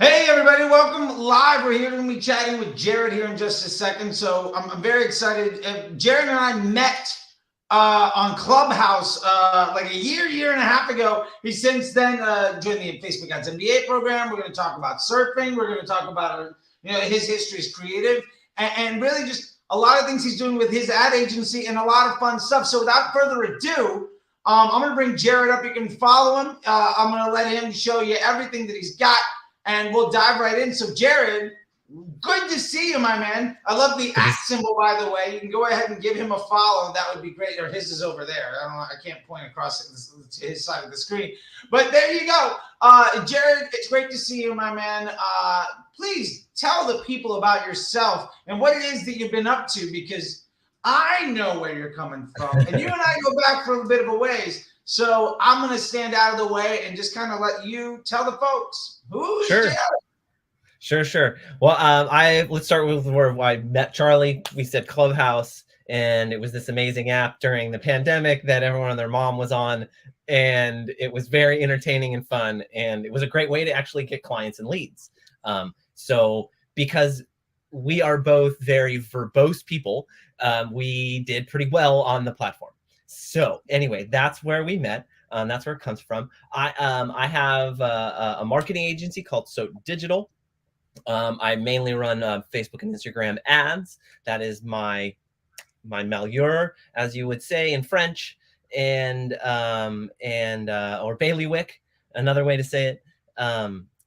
Hey everybody, welcome live. We're here going to be chatting with Jared here in just a second. So I'm very excited. Jared and I met on Clubhouse like a year and a half ago. He since then joined the Facebook Ads MBA program. We're going to talk about surfing. We're going to talk about his history as creative and really just a lot of things he's doing with his ad agency and a lot of fun stuff. So without further ado, I'm going to bring Jared up. You can follow him. I'm going to let him show you everything that he's got. And we'll dive right in. So, Jared, good to see you, my man. I love the at symbol, by the way. You can go ahead and give him a follow. That would be great. Or his is over there. I can't point across to his side of the screen. But there you go. Jared, it's great to see you, my man. Please tell the people about yourself and what it is that you've been up to, because I know where you're coming from. And you and I go back for a bit of a ways. So I'm going to stand out of the way and just kind of let you tell the folks who's Jared. Sure. Well, let's start with where I met Charley. We said Clubhouse, and it was this amazing app during the pandemic that everyone and their mom was on, and it was very entertaining and fun, and it was a great way to actually get clients and leads. So because we are both very verbose people, we did pretty well on the platform. So anyway, that's where we met. That's where it comes from. I have a marketing agency called So Digital. I mainly run Facebook and Instagram ads. That is my malheur, as you would say in French, and or bailiwick, another way to say it.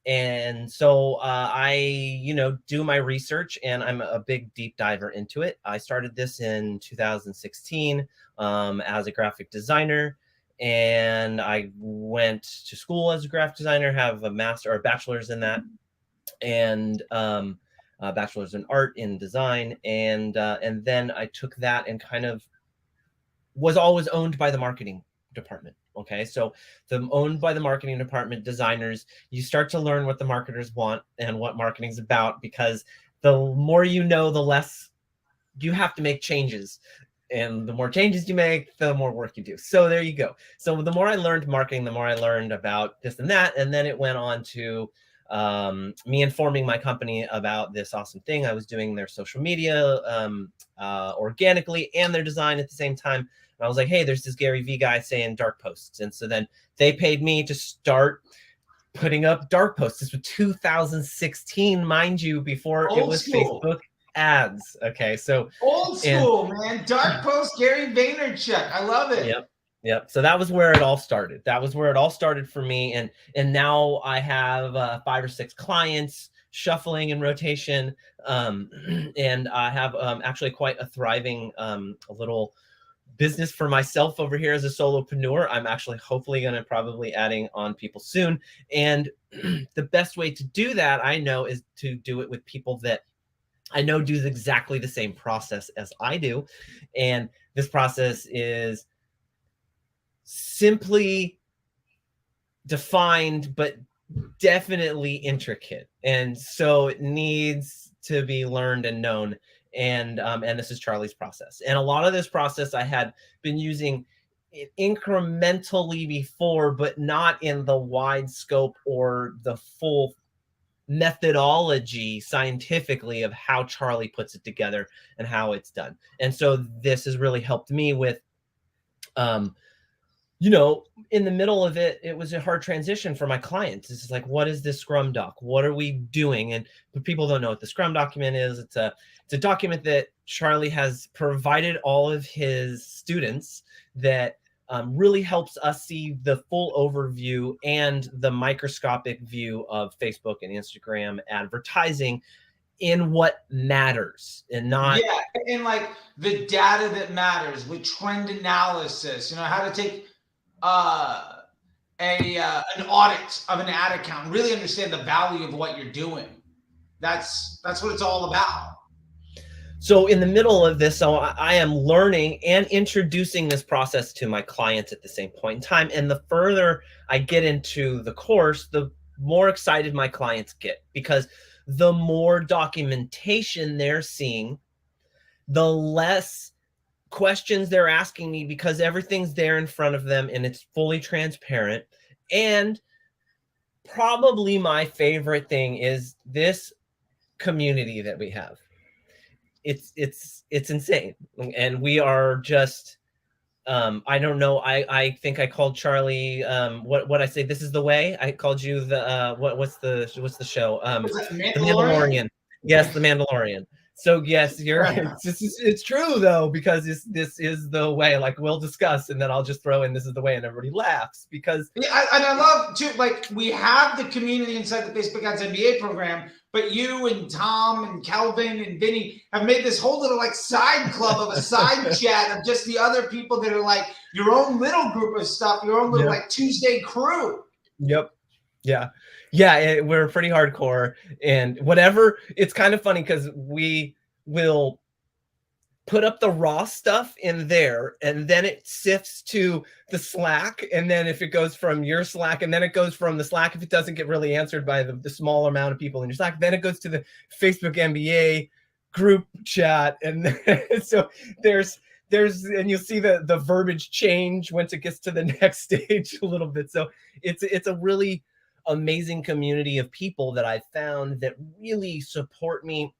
And so I, do my research, and I'm a big deep diver into it. I started this in 2016 as a graphic designer, and I went to school as a graphic designer, have a master or bachelor's in that, and a bachelor's in art in design, and then I took that and kind of was always owned by the marketing department. Okay, so owned by the marketing department, designers, you start to learn what the marketers want and what marketing's about, because the more you know, the less you have to make changes. And the more changes you make, the more work you do. So there you go. So the more I learned marketing, the more I learned about this and that. And then it went on to me informing my company about this awesome thing. I was doing their social media organically and their design at the same time. And I was like, hey, there's this Gary Vee guy saying dark posts. And so then they paid me to start putting up dark posts. This was 2016, mind you, before it was Facebook ads. Okay, so old school, man. Dark post, Gary Vaynerchuk. I love it. Yep. So that was where it all started. That was where it all started for me. And now I have 5 or 6 clients shuffling in rotation. And I have actually quite a thriving little business for myself over here as a solopreneur. I'm actually hopefully going to probably adding on people soon. And the best way to do that, I know, is to do it with people that I know do exactly the same process as I do. And this process is simply defined, but definitely intricate. And so it needs to be learned and known. And this is Charley's process. And a lot of this process I had been using incrementally before, but not in the wide scope or the full methodology scientifically of how Charley puts it together and how it's done. And so this has really helped me with, in the middle of it, it was a hard transition for my clients. This is like, what is this Scrum doc? What are we doing? And people don't know what the Scrum document is. It's a document that Charley has provided all of his students that really helps us see the full overview and the microscopic view of Facebook and Instagram advertising in what matters, and not and like the data that matters with trend analysis. How to take an audit of an ad account, really understand the value of what you're doing. That's what it's all about. So in the middle of this, so I am learning and introducing this process to my clients at the same point in time. And the further I get into the course, the more excited my clients get, because the more documentation they're seeing, the less questions they're asking me, because everything's there in front of them and it's fully transparent. And probably my favorite thing is this community that we have. It's insane, and we are just I don't know. I think I called Charley. What I say? This is the way. I called you the what's the show? Was that The Mandalorian? Mandalorian. Yes, the Mandalorian. So yes, it's true though, because this is the way. Like we'll discuss, and then I'll just throw in this is the way, and everybody laughs because And I love too, like we have the community inside the Facebook Ads MBA program, but you and Tom and Kelvin and Vinny have made this whole little like side club of a side chat of just the other people that are like your own little group of stuff, your own little like Tuesday crew. Yep. Yeah. We're pretty hardcore, and whatever. It's kind of funny because we will put up the raw stuff in there, and then it sifts to the Slack, and then if it goes from your Slack, and then it goes from the Slack, if it doesn't get really answered by the small amount of people in your Slack, then it goes to the Facebook MBA group chat, and so there's and you'll see the verbiage change once it gets to the next stage a little bit. So it's a really amazing community of people that I found that really support me.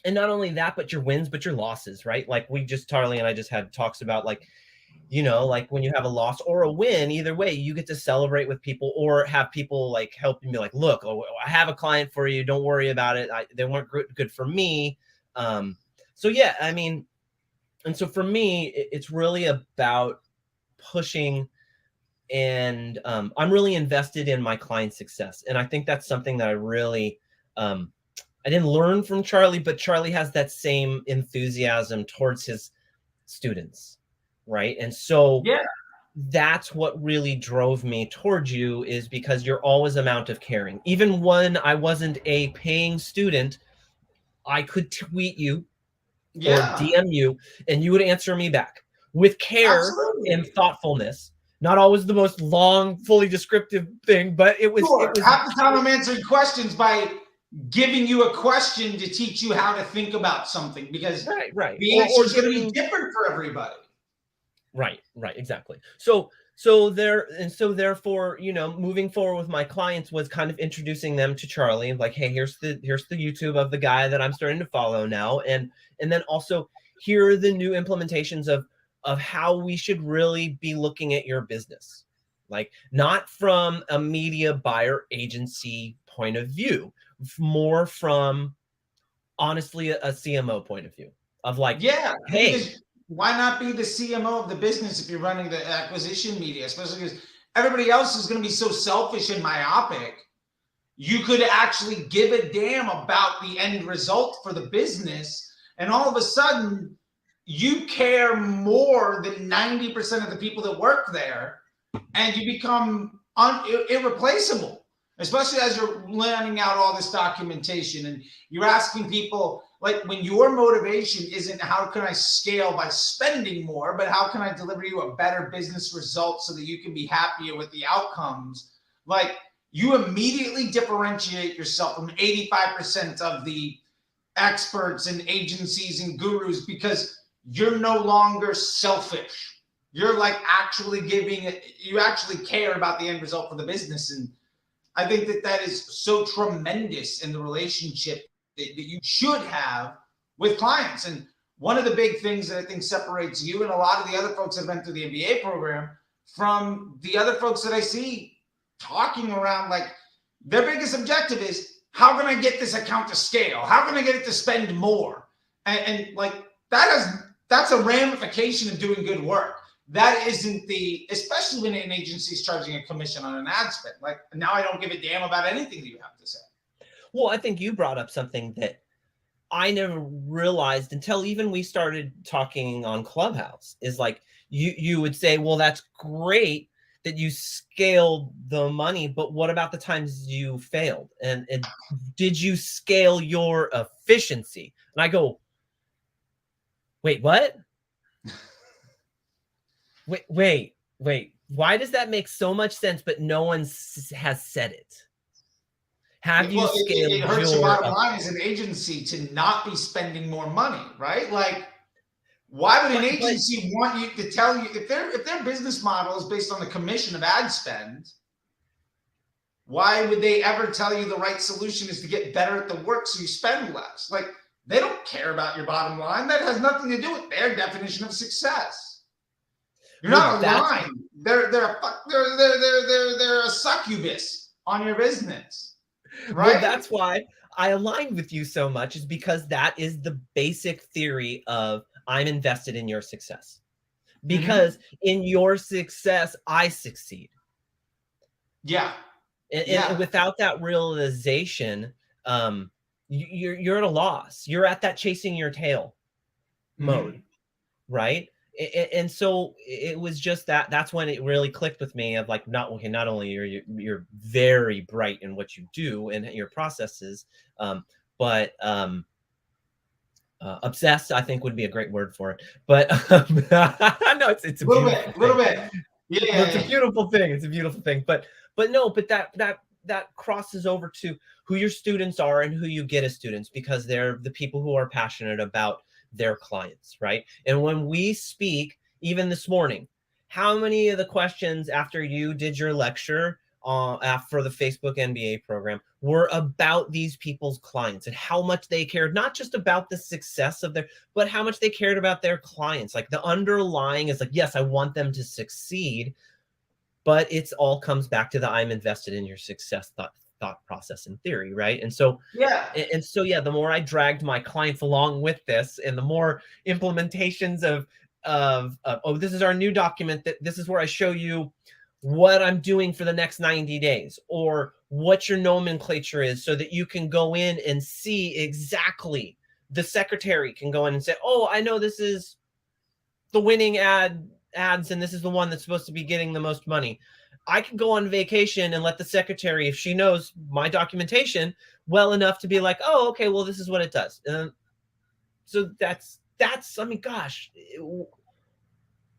And not only that, but your wins, but your losses, right? Like Charley and I just had talks about like, like when you have a loss or a win, either way, you get to celebrate with people or have people like help you be like, look, I have a client for you. Don't worry about it. They weren't good for me. So yeah, I mean, and so for me, it's really about pushing, and I'm really invested in my client success. And I think that's something that I really, I didn't learn from Charley, but Charley has that same enthusiasm towards his students, right? And so that's what really drove me towards you, is because you're always amount of caring. Even when I wasn't a paying student, I could tweet you or DM you, and you would answer me back with care and thoughtfulness. Not always the most long, fully descriptive thing, but it was. Sure. Half the time I'm answering questions by giving you a question to teach you how to think about something, because the answer is going to be different for everybody. Right, exactly. So therefore, moving forward with my clients was kind of introducing them to Charley, like, hey, here's the YouTube of the guy that I'm starting to follow now, and then also here are the new implementations of how we should really be looking at your business, like not from a media buyer agency point of view, more from honestly a CMO point of view of like, hey, why not be the CMO of the business if you're running the acquisition media, especially because everybody else is going to be so selfish and myopic. You could actually give a damn about the end result for the business, and all of a sudden you care more than 90% of the people that work there, and you become irreplaceable. Especially as you're laying out all this documentation and you're asking people, like, when your motivation isn't how can I scale by spending more, but how can I deliver you a better business result so that you can be happier with the outcomes? Like, you immediately differentiate yourself from 85% of the experts and agencies and gurus, because you're no longer selfish. You're like actually you actually care about the end result for the business. And I think that is so tremendous in the relationship that you should have with clients. And one of the big things that I think separates you and a lot of the other folks that have been through the MBA program from the other folks that I see talking around, like, their biggest objective is, how can I get this account to scale? How can I get it to spend more? And like, that's a ramification of doing good work. That isn't especially when an agency is charging a commission on an ad spend. Like, now I don't give a damn about anything that you have to say. Well, I think you brought up something that I never realized until even we started talking on Clubhouse, is like, you would say, well, that's great that you scaled the money, but what about the times you failed? And did you scale your efficiency? And I go, wait, what? Wait. Why does that make so much sense, but no one has said it? Have you scaled? It hurts your bottom line as an agency to not be spending more money, right? Like, why would an agency want you to tell you if their business model is based on the commission of ad spend? Why would they ever tell you the right solution is to get better at the work so you spend less? Like, they don't care about your bottom line. That has nothing to do with their definition of success. You're Well, not aligned. They're a succubus on your business, right? Well, that's why I aligned with you so much, is because that is the basic theory of I'm invested in your success. Because in your success, I succeed. Yeah. And without that realization, you're at a loss. You're at that chasing your tail mode, right? And so it was just that's when it really clicked with me of like, not only you're very bright in what you do and your processes, but obsessed, I think, would be a great word for it. But no, it's a little bit. Yeah, it's a beautiful thing. It's a beautiful thing. But that crosses over to who your students are and who you get as students, because they're the people who are passionate about their clients, right? And when we speak, even this morning, how many of the questions after you did your lecture for the Facebook MBA program were about these people's clients and how much they cared, not just about the success of but how much they cared about their clients? Like, the underlying is like, yes, I want them to succeed, but it's all comes back to the I'm invested in your success thought process and theory, right? And so the more I dragged my clients along with this, and the more implementations of oh, this is our new document, that this is where I show you what I'm doing for the next 90 days, or what your nomenclature is, so that you can go in and see exactly, the secretary can go in and say, oh, I know this is the winning ads, and this is the one that's supposed to be getting the most money. I can go on vacation and let the secretary, if she knows my documentation well enough, to be like, oh, okay, well, this is what it does. So that's, I mean, gosh,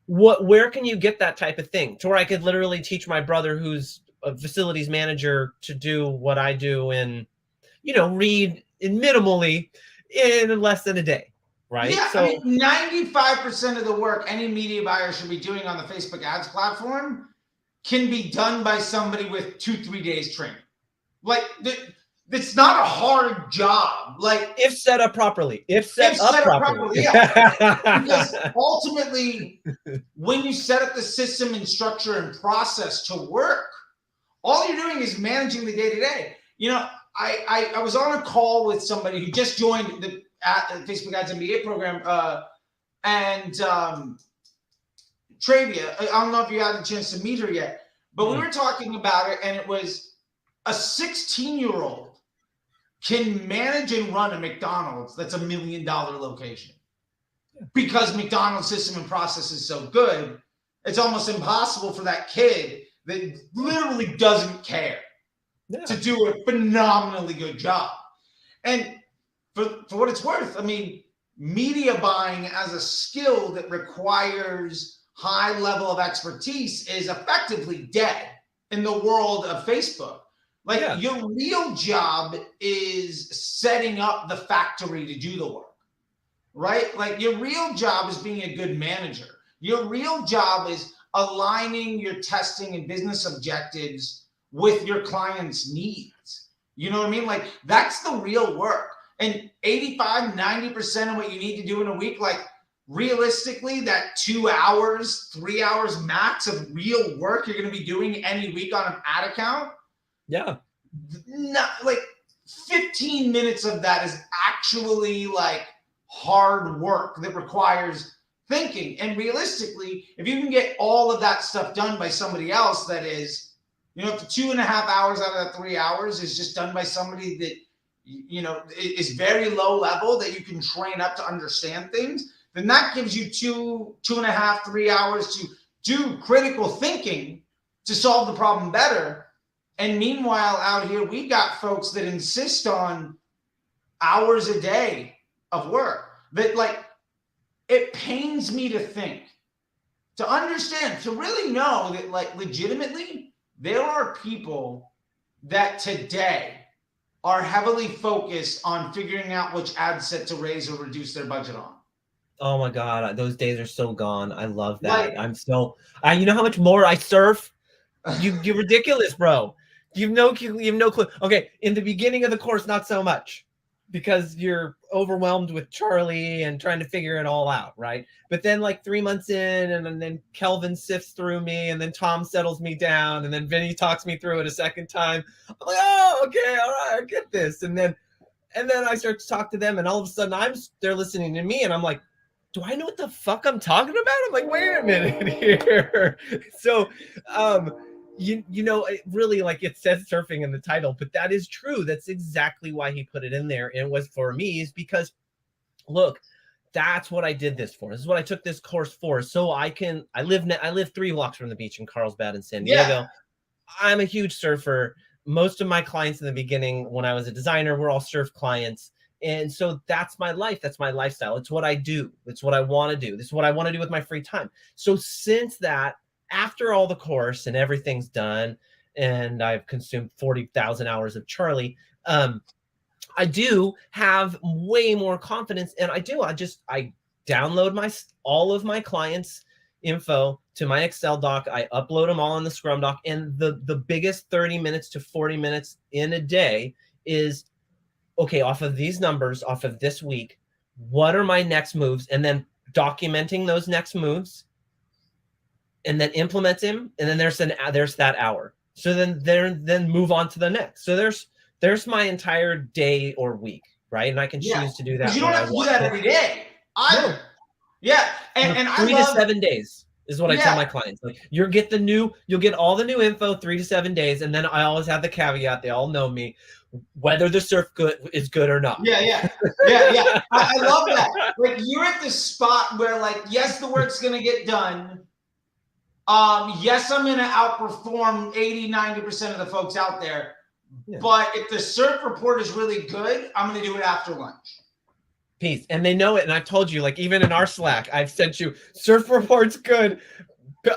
where can you get that type of thing to where I could literally teach my brother, who's a facilities manager, to do what I do and, read minimally in less than a day. Right? Yeah, so, I mean, 95% of the work any media buyer should be doing on the Facebook ads platform can be done by somebody with 2-3 days training. Like, it's not a hard job. Like, if set up properly. If set up properly. Yeah. Because ultimately, when you set up the system and structure and process to work, all you're doing is managing the day-to-day. I was on a call with somebody who just joined the Facebook Ads MBA program, and Travia. I don't know if you had a chance to meet her yet, but we were talking about it, and it was a 16-year-old can manage and run a McDonald's that's $1 million location, because McDonald's system and process is so good. It's almost impossible for that kid that literally doesn't care to do a phenomenally good job. And for what it's worth, I mean, media buying as a skill that requires high level of expertise is effectively dead in the world of Facebook. Like, your real job is setting up the factory to do the work, right? Like, your real job is being a good manager. Your real job is aligning your testing and business objectives with your client's needs. You know what I mean? Like, that's the real work. And 85-90% of what you need to do in a week, like, realistically, that 2 hours, 3 hours max of real work you're going to be doing any week on an ad account. Yeah. Not like 15 minutes of that is actually like hard work that requires thinking. And realistically, if you can get all of that stuff done by somebody else, that is, if the 2.5 hours out of that 3 hours is just done by somebody that, is very low level, that you can train up to understand things, then that gives you 2.5, 3 hours to do critical thinking to solve the problem better. And meanwhile, out here, we got folks that insist on hours a day of work. That, like, it pains me to think, to understand, to really know that, like, legitimately, there are people that today are heavily focused on figuring out which ad set to raise or reduce their budget on. Oh my God, those days are so gone. I love that. Like, you know how much more I surf? You're ridiculous, bro. You have no clue. Okay, in the beginning of the course, not so much, because you're overwhelmed with Charley and trying to figure it all out, right? But then like 3 months in, and then Kelvin sifts through me, and then Tom settles me down, and then Vinny talks me through it a second time. I'm like, oh, okay, all right, I get this. And then I start to talk to them, and all of a sudden they're listening to me, and I'm like, do I know what the fuck I'm talking about? I'm like, wait a minute here. So, you know, it really, like, it says surfing in the title, but that is true. That's exactly why he put it in there. And it was for me is because, look, that's what I did this for. This is what I took this course for. So I live 3 blocks from the beach in Carlsbad in San Diego. Yeah. I'm a huge surfer. Most of my clients in the beginning, when I was a designer, were all surf clients. And so that's my life. That's my lifestyle. It's what I do. It's what I want to do. This is what I want to do with my free time. So since that, after all the course and everything's done, and I've consumed 40,000 hours of Charley, I do have way more confidence. And I download all of my clients' info to my Excel doc. I upload them all in the Scrum doc. And the biggest 30 minutes to 40 minutes in a day is, okay, off of these numbers, off of this week, what are my next moves? And then documenting those next moves, and then implement them. And then there's that hour. So then move on to the next. So there's my entire day or week, right? And I can choose to do that. You don't have to do that every day either. No. Yeah. And 3 to 7 days is what I tell my clients. Like, you'll get all the new info 3 to 7 days. And then I always have the caveat, they all know me, whether the surf is good or not. Yeah. I love that. Like, you're at the spot where, like, yes, the work's going to get done. Yes, I'm going to outperform 80-90% of the folks out there. Yeah. But if the surf report is really good, I'm going to do it after lunch. Peace. And they know it. And I've told you, like, even in our Slack, I've sent you, surf report's good.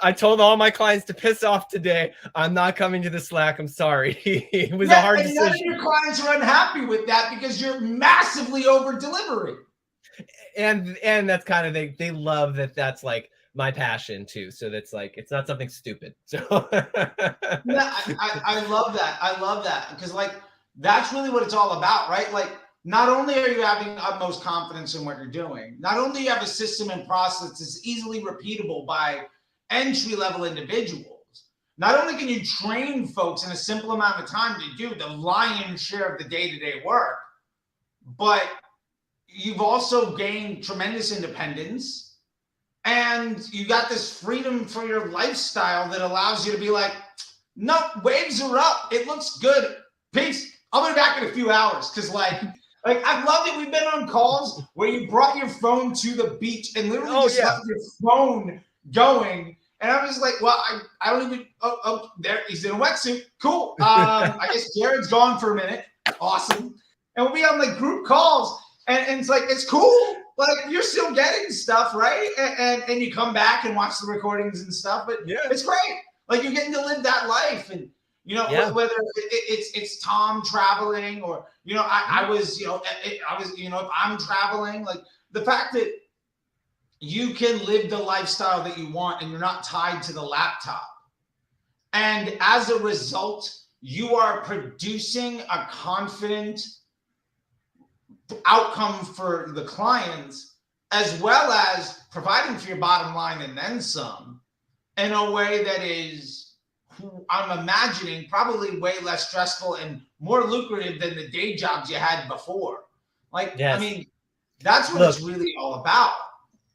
I told all my clients to piss off today. I'm not coming to the Slack. I'm sorry. It was a hard decision. None of your clients are unhappy with that because you're massively over delivering. And that's kind of, they love that. That's like my passion too. So that's like, it's not something stupid. So yeah, I love that. I love that because, like, that's really what it's all about, right? Like, not only are you having utmost confidence in what you're doing, not only do you have a system and process that's easily repeatable by entry-level individuals, not only can you train folks in a simple amount of time to do the lion's share of the day-to-day work, but you've also gained tremendous independence, and you got this freedom for your lifestyle that allows you to be like, no, waves are up. It looks good. Peace. I'll be back in a few hours. Because, like I love it. We've been on calls where you brought your phone to the beach and literally left your phone going. And I was like, well, I don't even, there, he's in a wetsuit. Cool. I guess Jared's gone for a minute. Awesome. And we'll be on, like, group calls. And it's like, it's cool. Like, you're still getting stuff, right? And you come back and watch the recordings and stuff. But it's great. Like, you're getting to live that life. And, you know, whether it's Tom traveling or, you know, I was, you know, if I'm traveling, like, the fact that you can live the lifestyle that you want and you're not tied to the laptop. And as a result, you are producing a confident outcome for the clients, as well as providing for your bottom line and then some, in a way that is, I'm imagining, probably way less stressful and more lucrative than the day jobs you had before. Like, I mean, that's what it's really all about.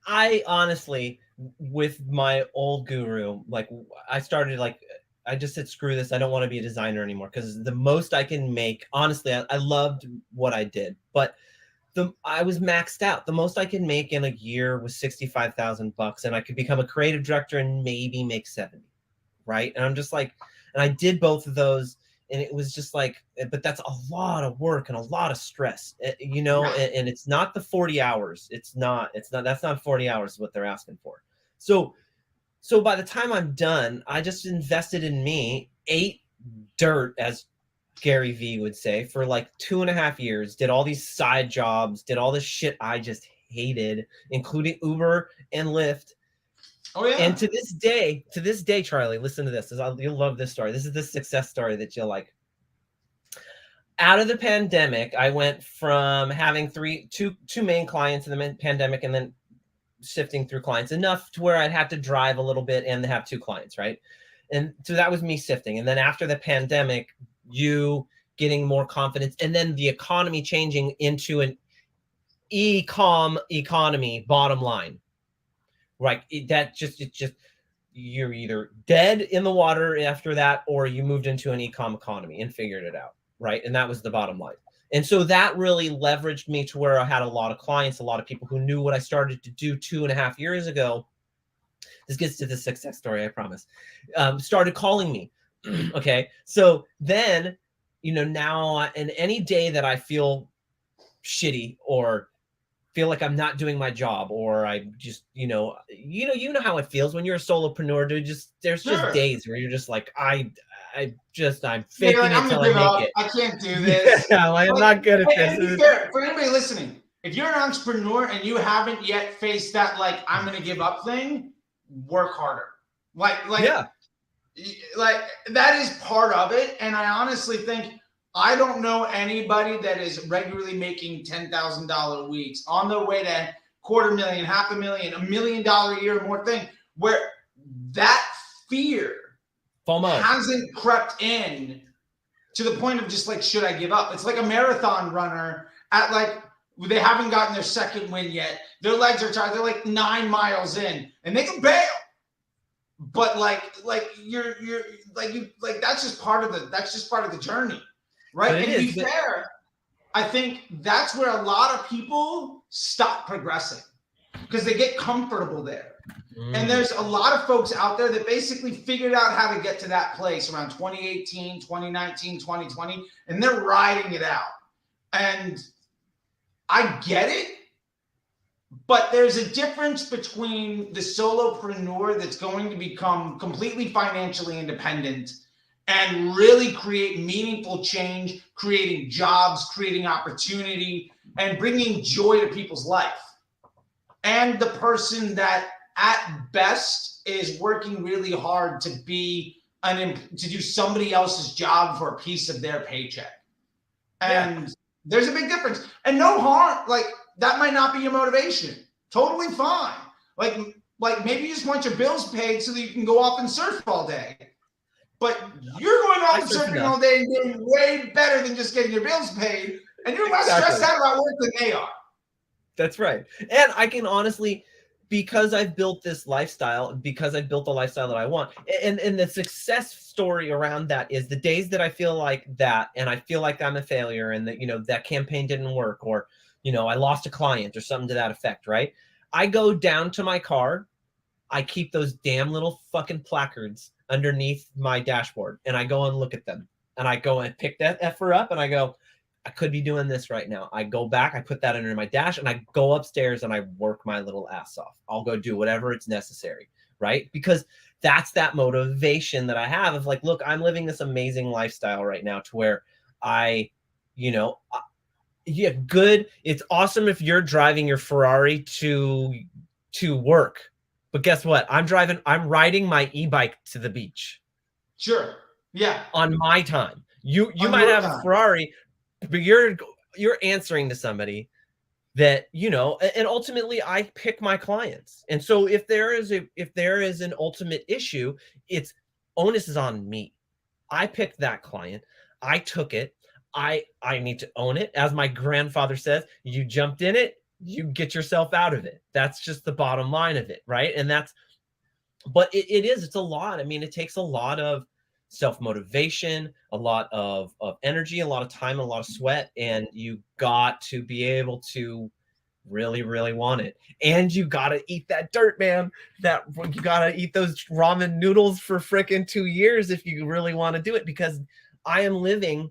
I honestly, with my old guru, like, I started, like, I just said, screw this. I don't want to be a designer anymore, because the most I can make, honestly, I loved what I did, but I was maxed out. The most I could make in a year was $65,000, and I could become a creative director and maybe make 70, right? And I'm just like, and I did both of those, and it was just like, but that's a lot of work and a lot of stress, you know, and it's not the 40 hours. That's not 40 hours what they're asking for. So by the time I'm done, I just invested in me, ate dirt, as Gary Vee would say, for like 2.5 years, did all these side jobs, did all this shit I just hated, including Uber and Lyft. Oh yeah. And to this day, Charlie, listen to this. You'll love this story. This is the success story that you'll like. Out of the pandemic, I went from having two main clients in the pandemic, and then sifting through clients enough to where I'd have to drive a little bit and have 2 clients, right? And so that was me sifting. And then after the pandemic, you getting more confidence, and then the economy changing into an e-com economy, bottom line, right? It's just you're either dead in the water after that, or you moved into an e-com economy and figured it out, right? And that was the bottom line. And so that really leveraged me to where I had a lot of clients, a lot of people who knew what I started to do 2.5 years ago. This gets to the success story, I promise. Started calling me. Okay. So then, now, and any day that I feel shitty or feel like I'm not doing my job, or I just, you know how it feels when you're a solopreneur, dude. There's just Sure. days where you're just like, I'm You're faking like, it I'm till gonna I give make up. it. I can't do this. Yeah, I'm not good at And to be this. fair, for anybody listening, if you're an entrepreneur and you haven't yet faced that, like, I'm gonna give up thing, work harder. Yeah. Like that is part of it. And I honestly think I don't know anybody that is regularly making $10,000 weeks on their way to $250,000, $500,000, $1 million a year or more thing, where that fear FOMO hasn't crept in to the point of just like, should I give up? It's like a marathon runner at like, they haven't gotten their second win yet. Their legs are tired. They're like 9 miles in and they can bail. But you're that's just part of the journey, right? And to be fair, I think that's where a lot of people stop progressing because they get comfortable there. And there's a lot of folks out there that basically figured out how to get to that place around 2018, 2019, 2020, and they're riding it out. And I get it. But there's a difference between the solopreneur that's going to become completely financially independent and really create meaningful change, creating jobs, creating opportunity, and bringing joy to people's life. And the person that at best is working really hard to do somebody else's job for a piece of their paycheck. And there's a big difference. And no harm, that might not be your motivation. Totally fine. Like maybe you just want your bills paid so that you can go off and surf all day. But you're going off and surfing all day and doing way better than just getting your bills paid. And you're less stressed out about work than they are. That's right. And I can honestly, because I've built this lifestyle, because I've built the lifestyle that I want, and the success story around that is the days that I feel like that, and I feel like I'm a failure, and that, that campaign didn't work, or, I lost a client or something to that effect, right? I go down to my car, I keep those damn little fucking placards underneath my dashboard, and I go and look at them, and I go and pick that effer up, and I go, I could be doing this right now. I go back, I put that under my dash, and I go upstairs and I work my little ass off. I'll go do whatever it's necessary, right? Because that's that motivation that I have of like, look, I'm living this amazing lifestyle right now to where good. It's awesome if you're driving your Ferrari to work. But guess what? I'm riding my e-bike to the beach. Sure. Yeah. On my time. You might have a Ferrari, but you're answering to somebody that, and ultimately I pick my clients. And so if there is an ultimate issue, it's onus is on me. I picked that client. I took it. I need to own it. As my grandfather says, you jumped in it, you get yourself out of it. That's just the bottom line of it. Right. And but it's a lot. I mean, it takes a lot of self-motivation, a lot of energy, a lot of time, a lot of sweat, and you got to be able to really, really want it. And you got to eat that dirt, man. You got to eat those ramen noodles for frickin' 2 years if you really want to do it, because I am living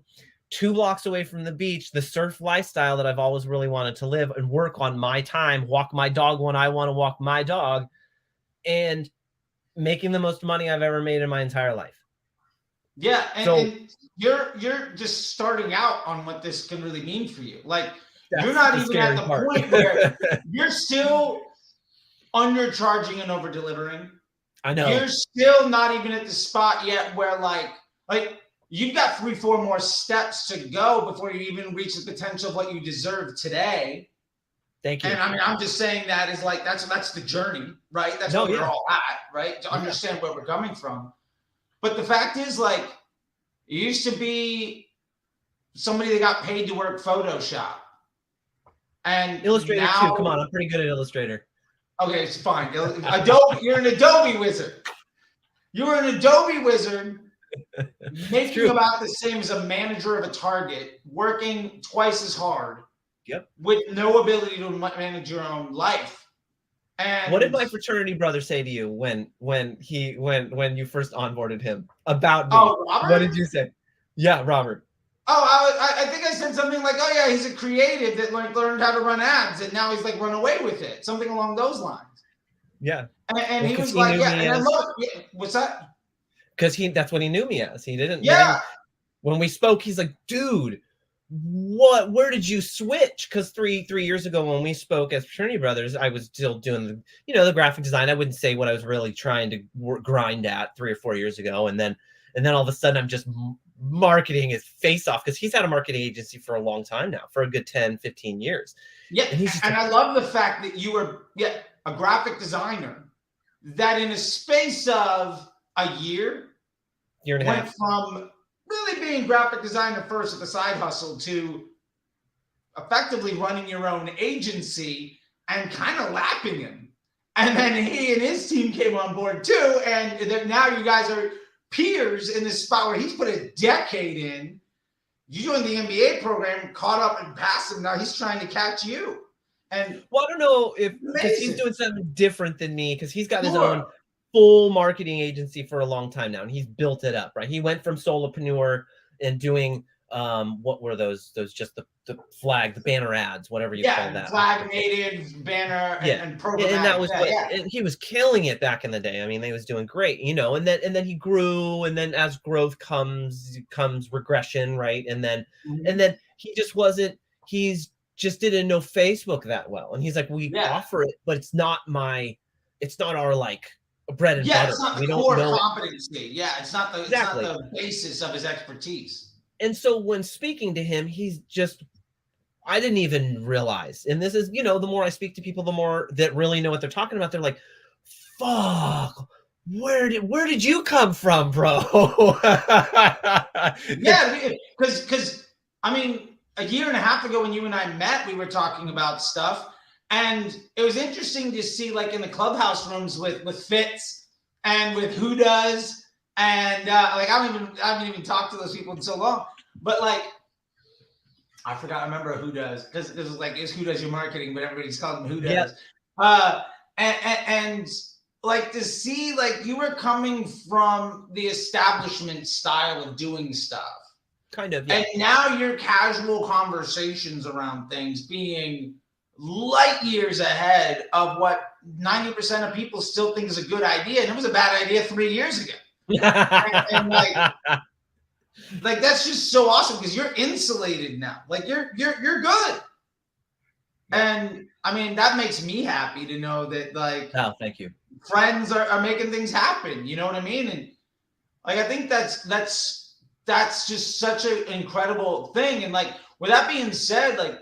2 blocks away from the beach, the surf lifestyle that I've always really wanted to live, and work on my time, walk my dog when I want to walk my dog, and making the most money I've ever made in my entire life. Yeah, and you're just starting out on what this can really mean for you. Like, you're not even at the point where you're still undercharging and over delivering. I know. You're still not even at the spot yet where like you've got 3-4 more steps to go before you even reach the potential of what you deserve today. Thank you. And I mean, I'm just saying that is like, that's the journey, right? That's where we're all at, right? To understand where we're coming from. But the fact is, like, you used to be somebody that got paid to work Photoshop. And Illustrator now, too. Come on, I'm pretty good at Illustrator. Okay, it's fine. Adobe, you're an Adobe wizard. You're an Adobe wizard making about the same as a manager of a Target, working twice as hard. Yep. With no ability to manage your own life. And what did my fraternity brother say to you when you first onboarded him about me? Oh, Robert? What did you say? Yeah, Robert. Oh, I think I said something like, "Oh yeah, he's a creative that like learned how to run ads, and now he's like run away with it." Something along those lines. Yeah. And he was like, "Yeah." And I love it. Yeah. What's that? Because that's what he knew me as. He didn't. Yeah. When we spoke, he's like, "Dude, where did you switch?" Because three years ago when we spoke as fraternity brothers, I was still doing the graphic design. I wouldn't say what I was really trying to grind at 3 or 4 years ago, and then all of a sudden I'm just marketing his face off, because he's had a marketing agency for a long time now, for a good 10-15 years. Yeah. And I love the fact that you were a graphic designer that in a space of a year and a went half from really being graphic designer first with a side hustle to effectively running your own agency and kind of lapping him. And then he and his team came on board too. And now you guys are peers in this spot where he's put a decade in. You joined the MBA program, caught up and passed him. Now he's trying to catch you. And well, I don't know if because he's doing something different than me, because he's got his own full marketing agency for a long time now, and he's built it up, right? He went from solopreneur and doing what were those just the flag, the banner ads, whatever you call that. Flag native banner and programmatic. And that was and he was killing it back in the day. I mean, he was doing great, and then he grew, and then as growth comes regression, right? And then he just wasn't, just didn't know Facebook that well. And he's like, we offer it, but it's not our like bread and butter. It's not the core competency. Yeah, it's not the basis of his expertise. And so when speaking to him, I didn't even realize, and this is, the more I speak to people, the more that really know what they're talking about, they're like, fuck, where did you come from, bro? Yeah, because I mean, a year and a half ago when you and I met, we were talking about stuff, and it was interesting to see, like, in the clubhouse rooms with Fitz and with Who Does, and like I haven't even talked to those people in so long, but like I remember Who Does, because it was like, it's Who Does Your Marketing, but everybody's calling them Who Does. Yep. And like to see, like, you were coming from the establishment style of doing stuff. Kind of, yeah. And now your casual conversations around things being light years ahead of what 90% of people still think is a good idea. And it was a bad idea 3 years ago. and like that's just so awesome, because you're insulated now. Like you're good. And I mean, that makes me happy to know that, like, oh, thank you. Friends are making things happen. You know what I mean? And like, I think that's just such an incredible thing. And like, with that being said, like,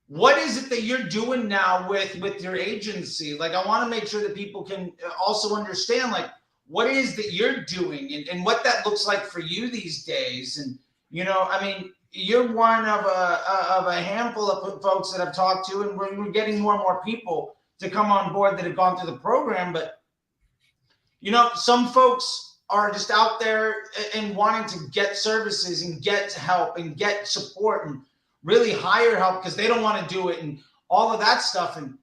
what is it that you're doing now with your agency? Like, I want to make sure that people can also understand, like, what it is that you're doing and what that looks like for you these days. And, I mean, you're one of a handful of folks that I've talked to, and we're getting more and more people to come on board that have gone through the program. But, some folks are just out there and wanting to get services and get help and get support and really hire help because they don't want to do it and all of that stuff. And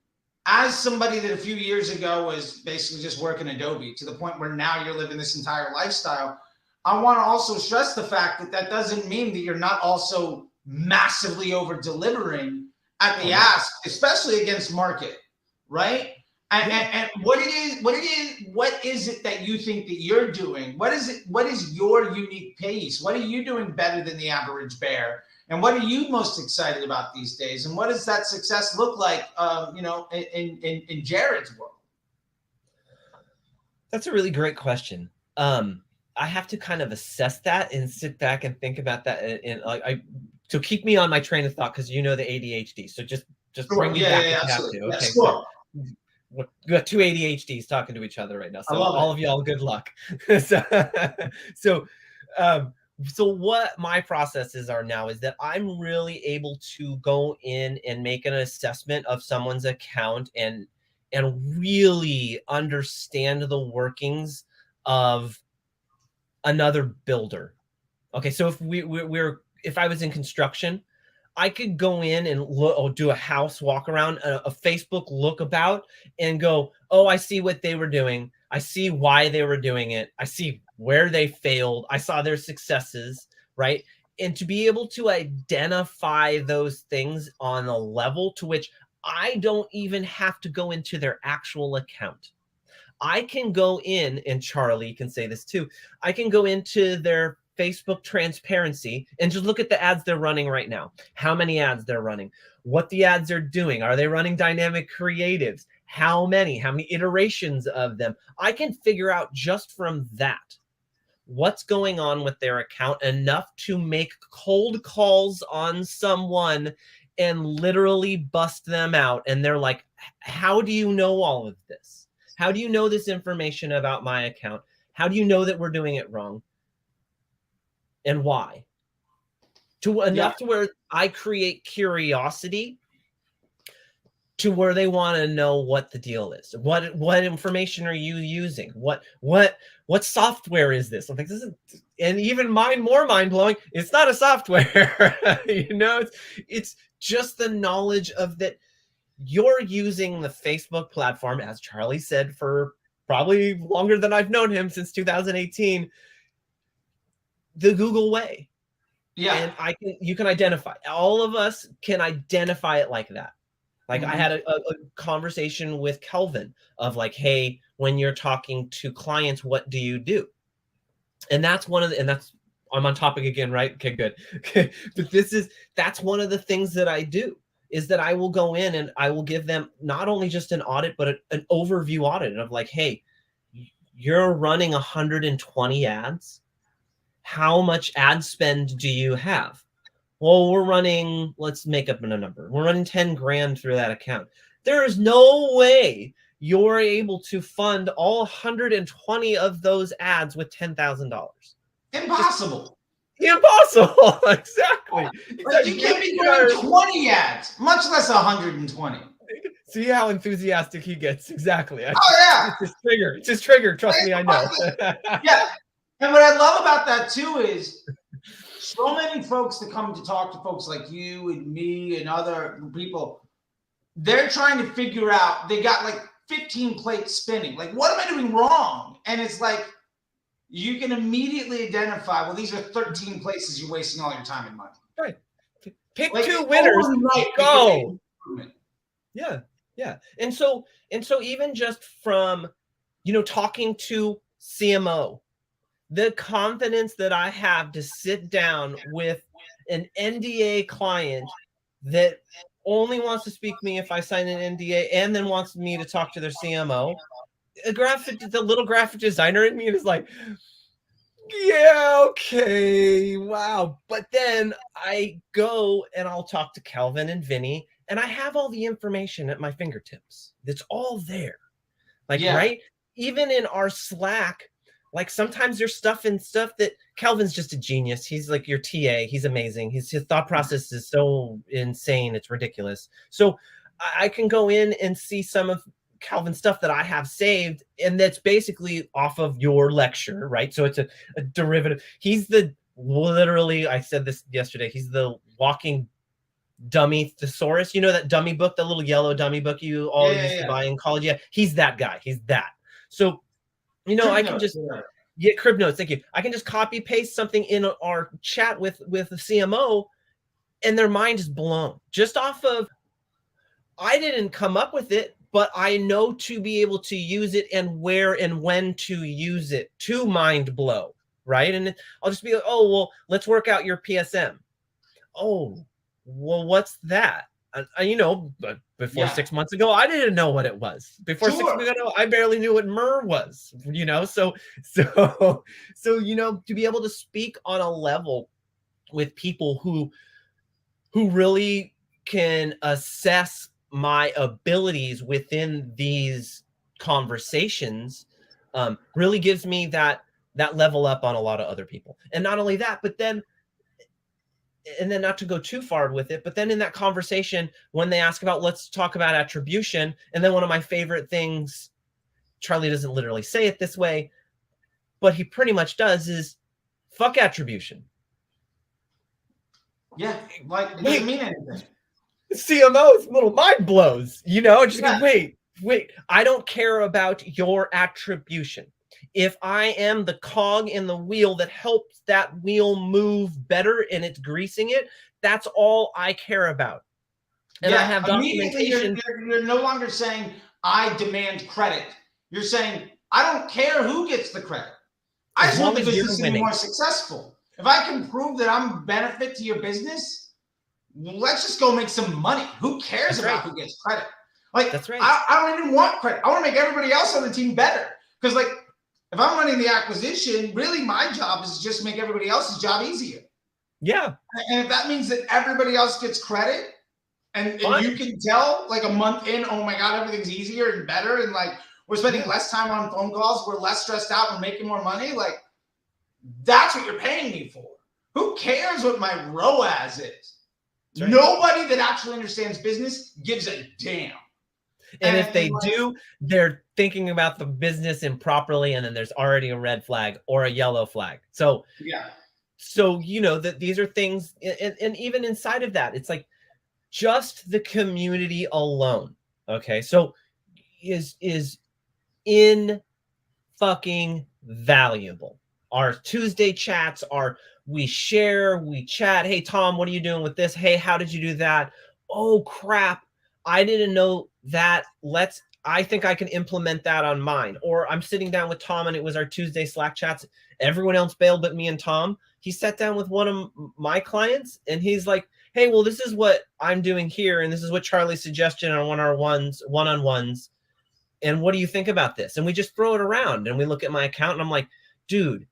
as somebody that a few years ago was basically just working Adobe to the point where now you're living this entire lifestyle, I want to also stress the fact that doesn't mean that you're not also massively over delivering at the ask, especially against market, right? And what is it that you think that you're doing? What is your unique pace? What are you doing better than the average bear? And what are you most excited about these days? And what does that success look like, in Jared's world? That's a really great question. I have to kind of assess that and sit back and think about that. And so keep me on my train of thought, because you know the ADHD. So just bring me back if you have to. Okay, so we got two ADHDs talking to each other right now. So all of y'all, good luck. So what my processes are now is that I'm really able to go in and make an assessment of someone's account and really understand the workings of another builder. Okay, so if I was in construction, I could go in and look, or do a house walk around, a Facebook look about, and go, oh, I see what they were doing. I see why they were doing it. I see where they failed. I saw their successes, right? And to be able to identify those things on a level to which I don't even have to go into their actual account. I can go in, and Charlie can say this too, I can go into their Facebook transparency and just look at the ads they're running right now, how many ads they're running, what the ads are doing. Are they running dynamic creatives? How many iterations of them? I can figure out just from that what's going on with their account, enough to make cold calls on someone and literally bust them out. And they're like, how do you know all of this? How do you know this information about my account? How do you know that we're doing it wrong? And why? To enough to where I create curiosity to where they want to know what the deal is. What information are you using? What software is this? I'm like, this is, and even more mind blowing. It's not a software, it's just the knowledge of that you're using the Facebook platform, as Charlie said, for probably longer than I've known him, since 2018, the Google way. Yeah. And you can identify, all of us can identify it like that. Like I had a conversation with Kelvin of like, hey, when you're talking to clients, what do you do? And that's I'm on topic again, right? Okay, good. Okay. But that's one of the things that I do, is that I will go in and I will give them not only just an audit, but an overview audit of like, hey, you're running 120 ads. How much ad spend do you have? Well, we're running, let's make up a number. We're running 10 grand through that account. There is no way you're able to fund all 120 of those ads with $10,000. Impossible. Impossible. Exactly. Like you can't be running 20 ads, much less 120. See how enthusiastic he gets. Exactly. Yeah. It's his trigger. Trust me, I know. Yeah. And what I love about that too is so many folks that come to talk to folks like you and me and other people, they're trying to figure out, they got like 15 plates spinning. Like, what am I doing wrong? And it's like, you can immediately identify, well, these are 13 places you're wasting all your time and money. Right. Pick like, 2 winners. Go. Yeah. Yeah. And so even just from, talking to CMO, the confidence that I have to sit down with an NDA client that only wants to speak to me if I sign an NDA, and then wants me to talk to their CMO, the little graphic designer in me is like, yeah, okay, wow. But then I go and I'll talk to Calvin and Vinny, and I have all the information at my fingertips. It's all there. Like, right? Even in our Slack, like sometimes there's stuff that Calvin's just a genius. He's like your TA. He's amazing. His thought process is so insane. It's ridiculous. So I can go in and see some of Calvin's stuff that I have saved, and that's basically off of your lecture, right? So it's a derivative. He's literally, I said this yesterday, he's the walking dummy thesaurus. You know that dummy book, that little yellow dummy book you all used to buy in college? Yeah, he's that guy. He's that. So I can just get crib notes. Thank you. I can just copy paste something in our chat with the CMO, and their mind is blown just off of, I didn't come up with it, but I know to be able to use it and where and when to use it to mind blow. Right. And I'll just be like, oh, well, let's work out your PSM. Oh, well, what's that? You know, but before Yeah. 6 months ago, I didn't know what it was. Before 6 months ago, I barely knew what myrrh was, you know? So, you know, to be able to speak on a level with people who really can assess my abilities within these conversations, really gives me that level up on a lot of other people. And not only that, but then, and then not to go too far with it, but then in that conversation, when they ask about, let's talk about attribution. And then one of my favorite things, Charley doesn't literally say it this way, but he pretty much does, is fuck attribution. Yeah. Like, it doesn't mean anything. CMO's little mind blows, you know, just go, wait, I don't care about your attribution. If I am the cog in the wheel that helps that wheel move better and it's greasing it, that's all I care about. And I have documentation. You're no longer saying, I demand credit. You're saying, I don't care who gets the credit. I just want the business to be more successful. If I can prove that I'm a benefit to your business, let's just go make some money. Who cares about who gets credit? Like, that's right. I don't even want credit. I want to make everybody else on the team better. Because, like, if I'm running the acquisition, really my job is just to make everybody else's job easier. Yeah. And if that means that everybody else gets credit and you can tell like a month in, oh my God, everything's easier and better. And like, we're spending less time on phone calls. We're less stressed out. We're making more money. Like, that's what you're paying me for. Who cares what my ROAS is? Right. Nobody that actually understands business gives a damn. And if they do, they're thinking about the business improperly, and then there's already a red flag or a yellow flag. So, yeah. So, you know, that these are things, and even inside of that, it's like just the community alone. Okay. So is in fucking valuable. Our Tuesday chats are, we share, we chat. Hey, Tom, what are you doing with this? Hey, how did you do that? Oh, crap. I didn't know that. I think I can implement that on mine. Or I'm sitting down with Tom and it was our Tuesday Slack chats. Everyone else bailed but me and Tom. He sat down with one of my clients and he's like, hey, well, this is what I'm doing here. And this is what Charley's suggestion on one-on-ones. And what do you think about this? And we just throw it around and we look at my account and I'm like, dude,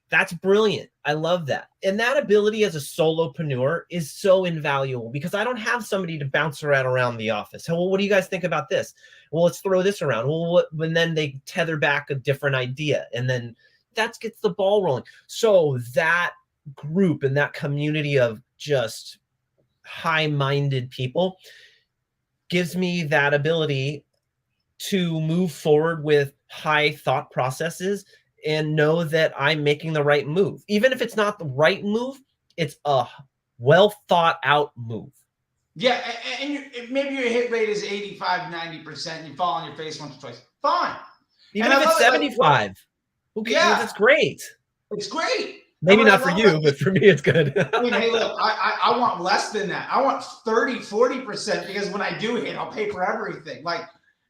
that's brilliant. I love that. And that ability as a solopreneur is so invaluable because I don't have somebody to bounce around the office. Well, what do you guys think about this? Well, let's throw this around. Well, and then they tether back a different idea. And then that gets the ball rolling. So that group and that community of just high-minded people gives me that ability to move forward with high thought processes and know that I'm making the right move. Even if it's not the right move, it's a well thought out move. Yeah, and maybe your hit rate is 85, 90%, and you fall on your face once or twice. Fine. Even if it's 75. Okay, yeah, that's great. It's great. Maybe not for you, but for me, it's good. I mean, hey, look, I want less than that. I want 30, 40% because when I do hit, I'll pay for everything. Like,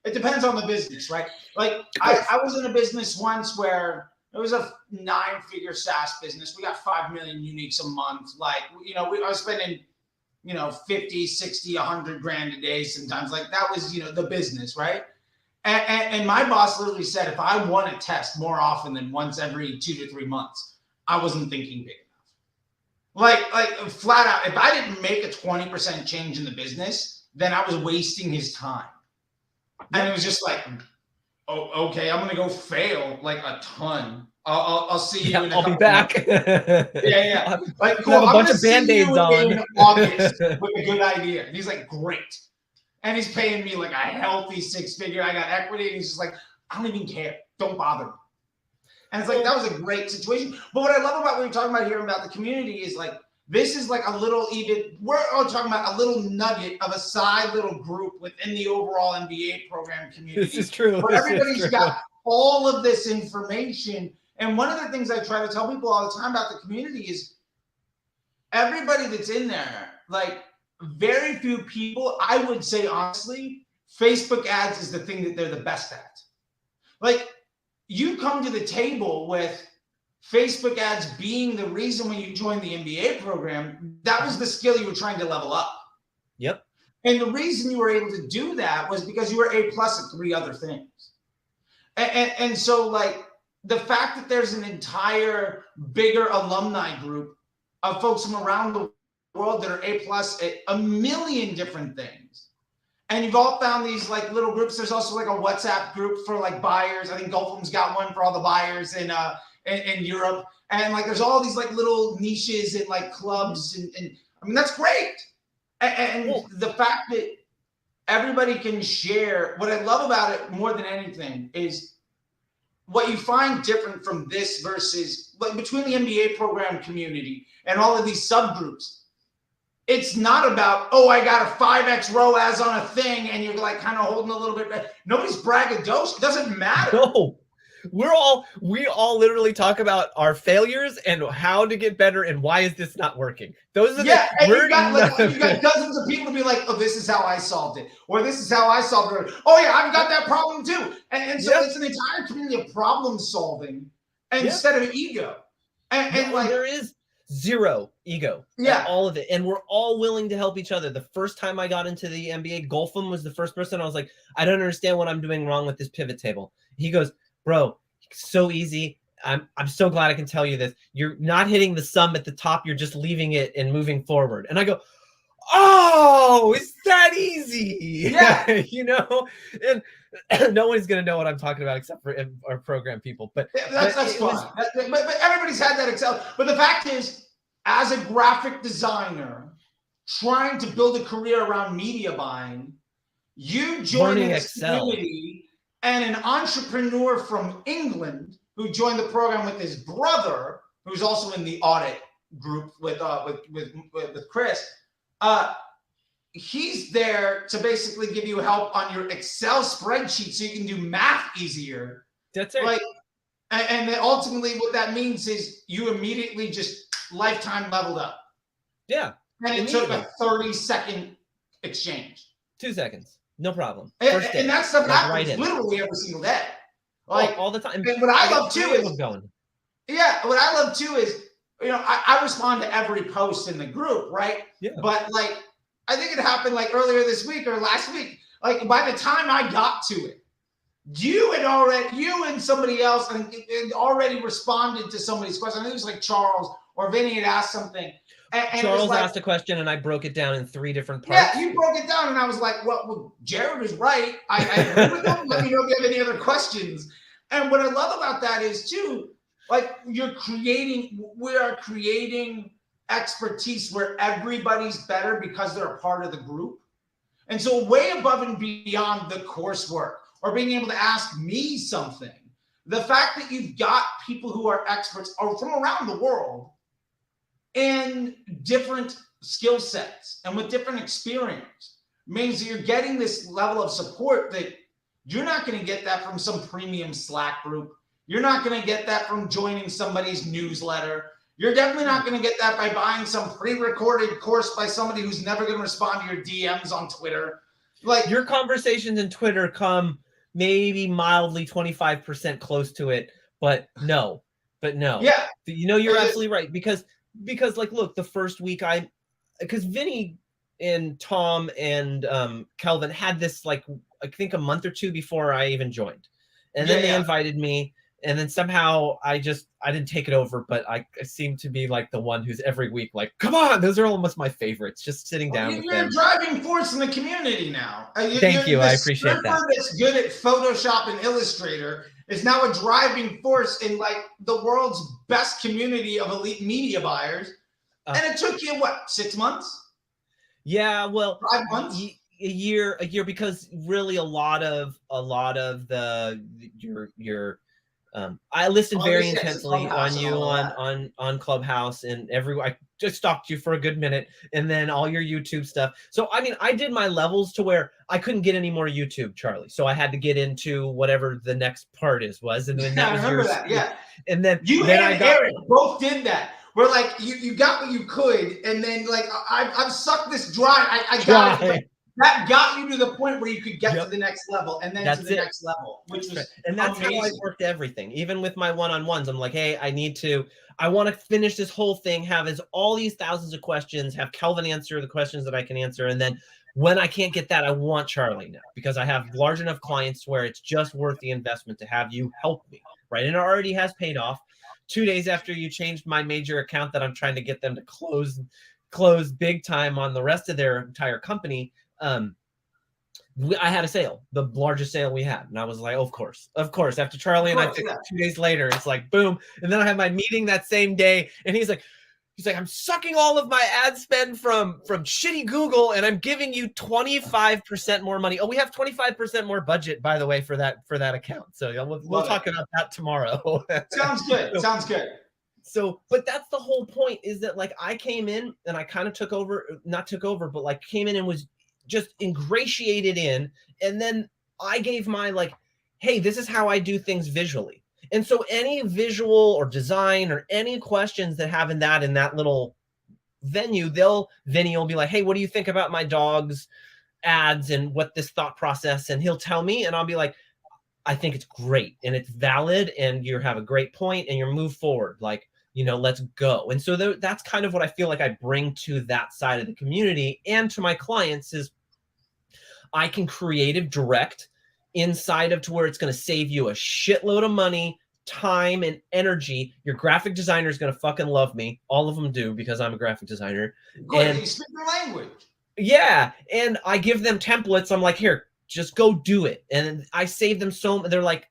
it depends on the business, right? Like, I was in a business once where it was a 9-figure SaaS business. We got 5 million uniques a month. Like, you know, I was spending, you know, 50, 60, 100 grand a day sometimes. Like, that was, you know, the business, right? And my boss literally said, if I want to test more often than once every 2 to 3 months, I wasn't thinking big enough. Like flat out, if I didn't make a 20% change in the business, then I was wasting his time. And it was just like, oh, okay, I'm gonna go fail like a ton. I'll see you in a couple I'll be back. Yeah. Like, cool. Have a bunch of Band-Aids on. In August with a good idea. And he's like, great. And he's paying me like a healthy 6-figure. I got equity. And he's just like, I don't even care. Don't bother me. And it's like, that was a great situation. But what I love about what you're talking about here about the community is like, this is like a little we're all talking about a little nugget of a side little group within the overall MBA program community. This is true. Where everybody's got all of this information. And one of the things I try to tell people all the time about the community is everybody that's in there, like very few people, I would say honestly, Facebook ads is the thing that they're the best at. Like, you come to the table with Facebook ads being the reason when you joined the MBA program, that was the skill you were trying to level up. Yep. And the reason you were able to do that was because you were A plus at 3 other things. And so like the fact that there's an entire bigger alumni group of folks from around the world that are A plus at a million different things. And you've all found these like little groups. There's also like a WhatsApp group for like buyers. I think Gulfham's got one for all the buyers in Europe. And like there's all these like little niches and like clubs. And I mean, that's great. And the fact that everybody can share, what I love about it more than anything is what you find different from this versus like between the MBA program community and all of these subgroups. It's not about, oh, I got a 5x ROAS on a thing and you're like kind of holding a little bit back. Nobody's braggadocious. It doesn't matter. No, we all literally talk about our failures and how to get better and why is this not working. Those are and you got dozens of people to be like, oh, this is how I solved it, or this is how I solved it. Oh yeah, I've got that problem too. And so it's an entire community of problem solving instead of ego. And like there is zero ego. All of it. And we're all willing to help each other. The first time I got into the MBA, Gulfham was the first person I was like, I don't understand what I'm doing wrong with this pivot table. He goes, bro, so easy. I'm so glad I can tell you this. You're not hitting the sum at the top. You're just leaving it and moving forward. And I go, oh, it's that easy. Yeah. You know, and no one's going to know what I'm talking about except for our program people. But that's fine. But everybody's had that Excel. But the fact is, as a graphic designer trying to build a career around media buying, you join this community, and an entrepreneur from England who joined the program with his brother, who's also in the audit group with Chris. He's there to basically give you help on your Excel spreadsheet so you can do math easier. That's it. Like, and then ultimately what that means is you immediately just lifetime leveled up. Yeah. And it took a 30-second exchange. 2 seconds. No problem. And that stuff happens literally every single day. Like all the time. And what I love too is what I love too is, you know, I respond to every post in the group, right? Yeah. But like I think it happened like earlier this week or last week. Like by the time I got to it, you and somebody else had already responded to somebody's question. I think it was like Charles or Vinny had asked something. And Charles asked a question and I broke it down in 3 different parts. Yeah, you broke it down and I was like, well Jared is right. I agree with him. Let me know if you have any other questions. And what I love about that is too, like we are creating expertise where everybody's better because they're a part of the group. And so way above and beyond the coursework or being able to ask me something, the fact that you've got people who are experts or from around the world in different skill sets and with different experience means that you're getting this level of support that you're not going to get that from some premium Slack group. You're not going to get that from joining somebody's newsletter. You're definitely not going to get that by buying some pre-recorded course by somebody who's never going to respond to your DMs on Twitter. Like your conversations in Twitter come maybe mildly 25% close to it, but no. Yeah. You know, you're absolutely right because like, look, the first week because Vinny and Tom and Kelvin had this like, I think a month or 2 before I even joined. And then they invited me and then somehow I didn't take it over, but I seem to be like the one who's every week like, come on, those are almost my favorites, just sitting down with them. You're a driving force in the community now. Thank you, I appreciate that. That's good at Photoshop and Illustrator is now a driving force in like the world's best community of elite media buyers. And it took you what, 6 months? Yeah, well, 5 months? A year, because really a lot of your I listened very intensely on you on Clubhouse and I just stalked you for a good minute and then all your YouTube stuff. So, I mean, I did my levels to where I couldn't get any more YouTube, Charlie. So I had to get into whatever the next part was. And then that was yours. Yeah. And then you and Eric both did that. We're like, you got what you could. And then like, I've sucked this dry. I got it. that got you to the point where you could get Yep. to the next level and then That's to the it. next level, which was And that's amazing. how I worked everything. Even with my one-on-ones, I'm like, hey, I want to finish this whole thing, have all these thousands of questions, have Kelvin answer the questions that I can answer. And then when I can't get that, I want Charley now, because I have large enough clients where it's just worth the investment to have you help me, right? And it already has paid off. 2 days after you changed my major account that I'm trying to get them to close big time on the rest of their entire company, I had a sale, the largest sale we had. And I was like, oh, of course. After Charley and I fixed it 2 days later, it's like, boom. And then I had my meeting that same day. And he's like, I'm sucking all of my ad spend from shitty Google, and I'm giving you 25% more money. Oh, we have 25% more budget, by the way, for that account. So we'll talk about that tomorrow. Sounds good. Sounds good. So, but that's the whole point, is that like I came in and I kind of but like came in and was just ingratiated in. And then I gave my like, hey, this is how I do things visually. And so any visual or design or any questions that have in that little venue, Vinny will be like, hey, what do you think about my dog's ads and what this thought process? And he'll tell me, and I'll be like, I think it's great and it's valid and you have a great point and you're move forward. Like, let's go. And so that's kind of what I feel like I bring to that side of the community and to my clients, is I can creative direct inside of to where it's going to save you a shitload of money, time, and energy. Your graphic designer is going to fucking love me. All of them do, because I'm a graphic designer. Good. And you speak their language. Yeah. And I give them templates. I'm like, here, just go do it. And I save them they're like,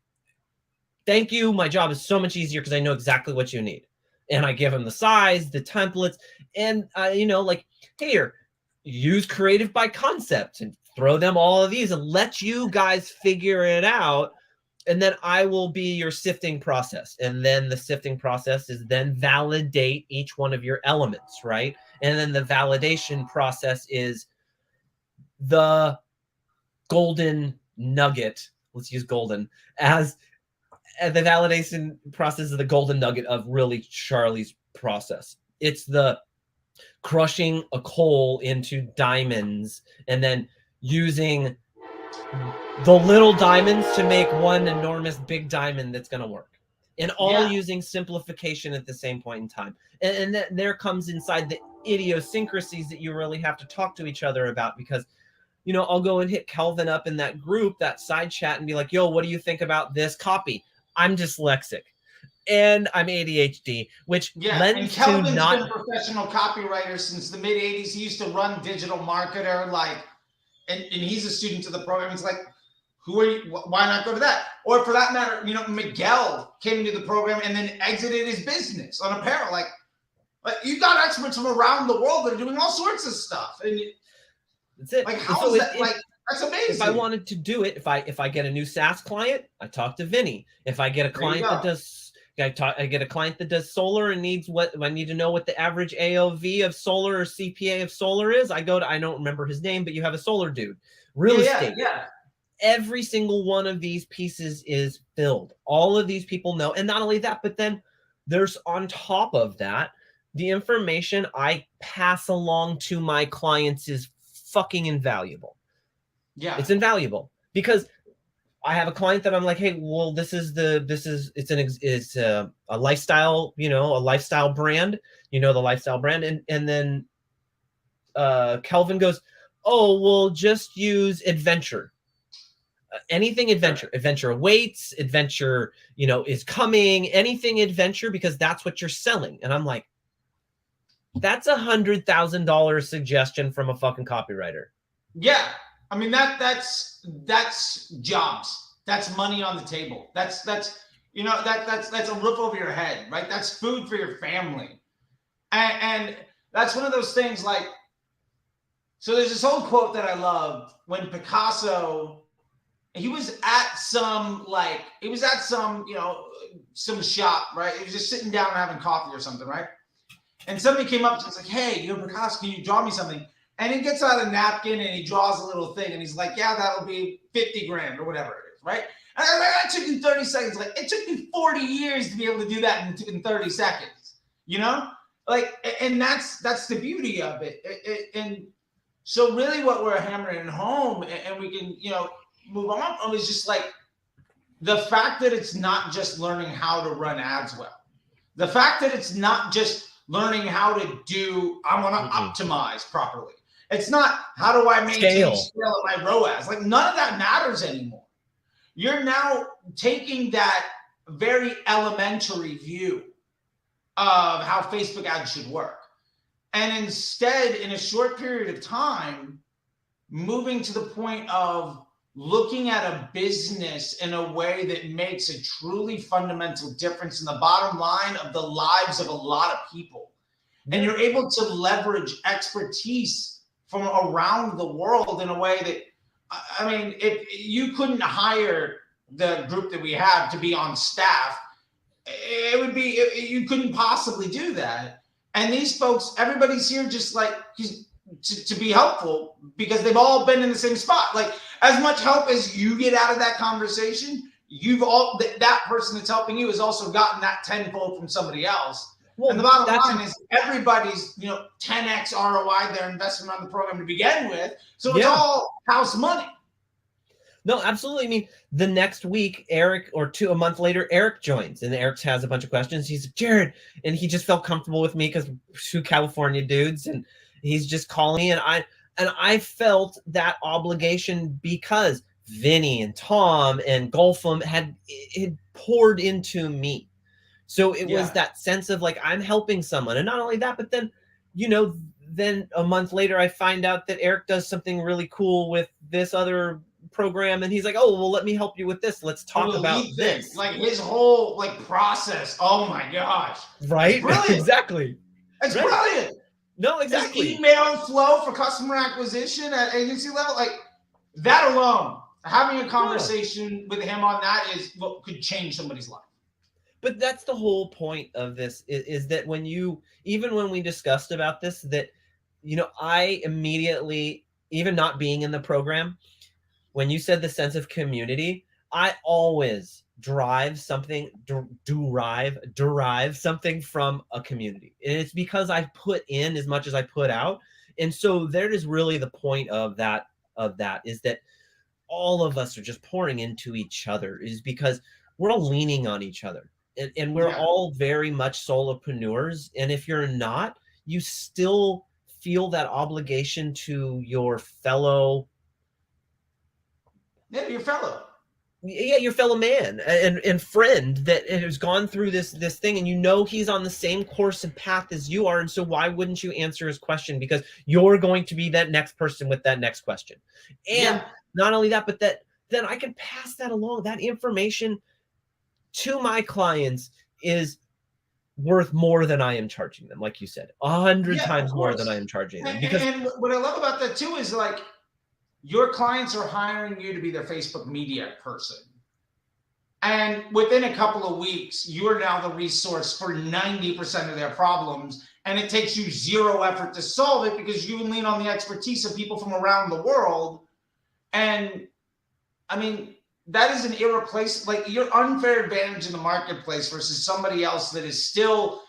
thank you. My job is so much easier because I know exactly what you need. And I give them the size, the templates, and like, here, use creative by concept and throw them all of these and let you guys figure it out. And then I will be your sifting process. And then the sifting process is then validate each one of your elements, right? And then the validation process is the golden nugget. Let's use golden as the validation process is the golden nugget of really Charley's process. It's the crushing a coal into diamonds and then using the little diamonds to make one enormous big diamond that's going to work. And all using simplification at the same point in time. And then there comes inside the idiosyncrasies that you really have to talk to each other about, because I'll go and hit Kelvin up in that group, that side chat, and be like, yo, what do you think about this copy? I'm dyslexic and I'm ADHD, which lends to not... been a professional copywriter since the mid 80s. He used to run Digital Marketer, and he's a student of the program. It's like, who are you? Why not go to that? Or for that matter, Miguel came into the program and then exited his business on apparel. Like you got experts from around the world that are doing all sorts of stuff. And that's it. Like, how is that? That's amazing. If I wanted to do it, if I get a new SaaS client, I talk to Vinny. If I get a client that does, I get a client that does solar and needs I need to know what the average AOV of solar or CPA of solar is. I don't remember his name, but you have a solar dude. Real estate. Yeah. Every single one of these pieces is filled. All of these people know. And not only that, but then there's on top of that, the information I pass along to my clients is fucking invaluable. Yeah. It's invaluable because I have a client that I'm like, hey, well, it's a lifestyle, a lifestyle brand, the lifestyle brand. And then Kelvin goes, oh, well, just use adventure. Anything adventure, adventure awaits, adventure, is coming, anything adventure, because that's what you're selling. And I'm like, that's $100,000 suggestion from a fucking copywriter. Yeah. I mean, that's jobs. That's money on the table. That's a roof over your head, right? That's food for your family. And that's one of those things like, so there's this old quote that I love when Picasso, he was at some shop, right? He was just sitting down and having coffee or something, right? And somebody came up to him and was like, hey, you're Picasso, can you draw me something? And he gets out a napkin and he draws a little thing and he's like, yeah, that'll be 50 grand or whatever it is, right? And I was like, that took you 30 seconds. Like, it took me 40 years to be able to do that in 30 seconds, Like, and that's the beauty of it. And So really what we're hammering home, and we can, move on, is just like the fact that it's not just learning how to run ads well. The fact that it's not just learning how to do, I want to optimize properly. It's not how do I maintain scale at my ROAS. Like none of that matters anymore. You're now taking that very elementary view of how Facebook ads should work. And instead, in a short period of time, moving to the point of looking at a business in a way that makes a truly fundamental difference in the bottom line of the lives of a lot of people. And you're able to leverage expertise from around the world in a way that, I mean, if you couldn't hire the group that we have to be on staff, it would be, you couldn't possibly do that. And these folks, everybody's here just like to be helpful because they've all been in the same spot. Like as much help as you get out of that conversation, that person that's helping you has also gotten that tenfold from somebody else. Well, and the bottom line is everybody's, 10x ROI their investment on the program to begin with. So it's all house money. No, absolutely. I mean, the next week, Eric, or a month later, Eric joins, and Eric has a bunch of questions. He's like, Jared, and he just felt comfortable with me because two California dudes, and he's just calling me, and I felt that obligation because Vinny and Tom and Golfum had poured into me. So it was that sense of like, I'm helping someone. And not only that, but then, then a month later, I find out that Eric does something really cool with this other program. And he's like, oh, well, let me help you with this. Let's talk about this. Like his whole process. Oh my gosh. Right? Exactly. It's brilliant. No, exactly. His email flow for customer acquisition at agency level, like that alone, having a conversation with him on that is what could change somebody's life. But that's the whole point of this is that even when we discussed about this, that, I immediately, even not being in the program, when you said the sense of community, I always derive something from a community. And it's because I put in as much as I put out. And so there is really the point of that is that all of us are just pouring into each other, is because we're all leaning on each other. And we're all very much solopreneurs. And if you're not, you still feel that obligation to your fellow. Yeah, your fellow. Yeah, your fellow man and friend that has gone through this thing, and he's on the same course and path as you are. And so why wouldn't you answer his question? Because you're going to be that next person with that next question. And not only that, but then I can pass that along. That information to my clients is worth more than I am charging them. Like you said, 100 times more than I am charging them. And what I love about that too is like your clients are hiring you to be their Facebook media person. And within a couple of weeks, you are now the resource for 90% of their problems. And it takes you zero effort to solve it because you lean on the expertise of people from around the world. And I mean, that is an irreplaceable, like your unfair advantage in the marketplace versus somebody else that is still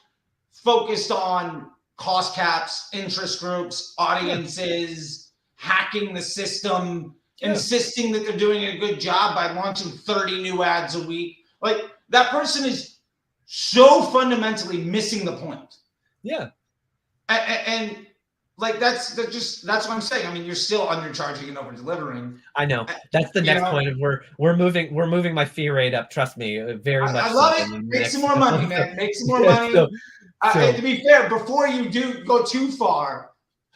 focused on cost caps, interest groups, audiences, hacking the system, insisting that they're doing a good job by launching 30 new ads a week. Like that person is so fundamentally missing the point. Yeah. And like that's what I'm saying. I mean, you're still undercharging and over delivering. I know. That's the next point of we're moving my fee rate up. Trust me, very much. I love it. Make some more money, man. Make some more money. To be fair, before you do go too far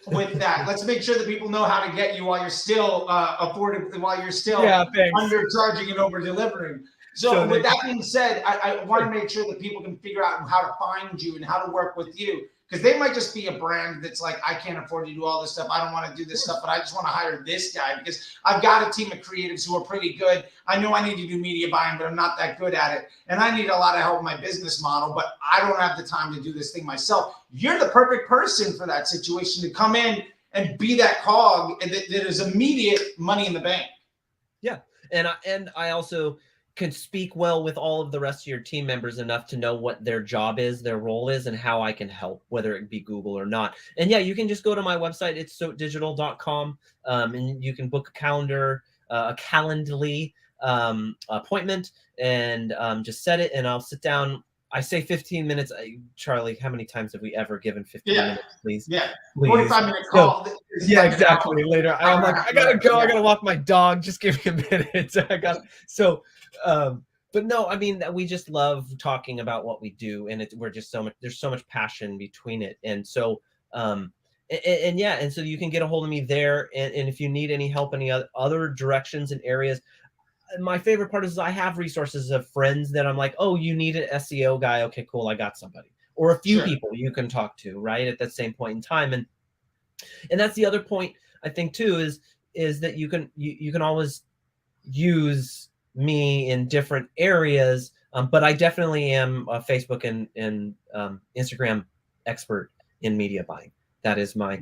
with that, let's make sure that people know how to get you while you're still affordable, while you're still undercharging and over delivering. So with that being said, I want to make sure that people can figure out how to find you and how to work with you. Because they might just be a brand that's like, I can't afford to do all this stuff. I don't want to do this stuff, but I just want to hire this guy because I've got a team of creatives who are pretty good. I know I need to do media buying, but I'm not that good at it. And I need a lot of help with my business model, but I don't have the time to do this thing myself. You're the perfect person for that situation to come in and be that cog that is immediate money in the bank. Yeah. And I also, can speak well with all of the rest of your team members enough to know what their job is, their role is, and how I can help, whether it be Google or not. And yeah, you can just go to my website, it's sotedigital.com, and you can book a Calendly appointment, and just set it, and I'll sit down. I say 15 minutes. Charley, how many times have we ever given 15 minutes, please? Yeah. Please. 45-minute call. Yeah, exactly. Later, I'm like, I gotta go. I gotta walk my dog. Just give me a minute. But no, I mean, we just love talking about what we do, and we're just there's so much passion between it. And so, and so you can get a hold of me there. And if you need any help, any other directions and areas, my favorite part is I have resources of friends that I'm like, oh, you need an SEO guy. Okay, cool. I got somebody, or a few people you can talk to, right, at that same point in time. And that's the other point I think too, is that you can always use me in different areas. But I definitely am a Facebook and Instagram expert in media buying. That is my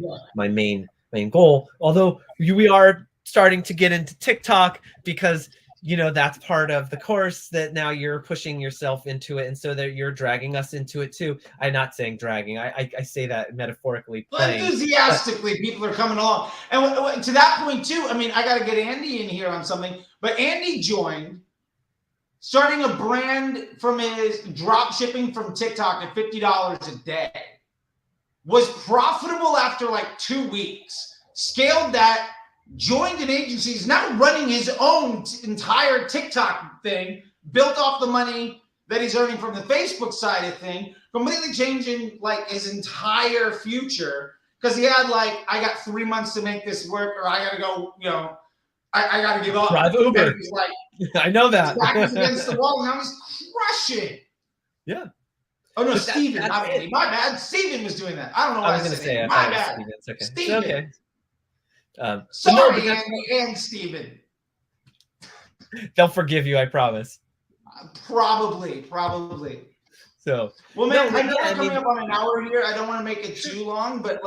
main goal. Although we are starting to get into TikTok, because that's part of the course, that now you're pushing yourself into it, and so that you're dragging us into it too. I'm not saying dragging. I say that metaphorically. Enthusiastically, people are coming along. And to that point too, I mean, I got to get Andy in here on something. But Andy joined, starting a brand from his drop shipping from TikTok at $50 a day. Was profitable after like 2 weeks. Scaled that. Joined an agency, is now running his own entire TikTok thing, built off the money that he's earning from the Facebook side of thing, completely changing like his entire future, because he had like, I got 3 months to make this work, or I got to go, I got to give up. Drive Uber. He's like, I know that. Back against the wall, and now he's crushing. Yeah. Oh no, Steven, not Andy. My bad. Steven was doing that. I don't know why I was going to say. My bad. It's okay. Steven. It's okay. Sorry, Andy and Steven. They'll forgive you, I promise. Probably. So, well, man, I know we're coming up on an hour here. I don't want to make it too long, but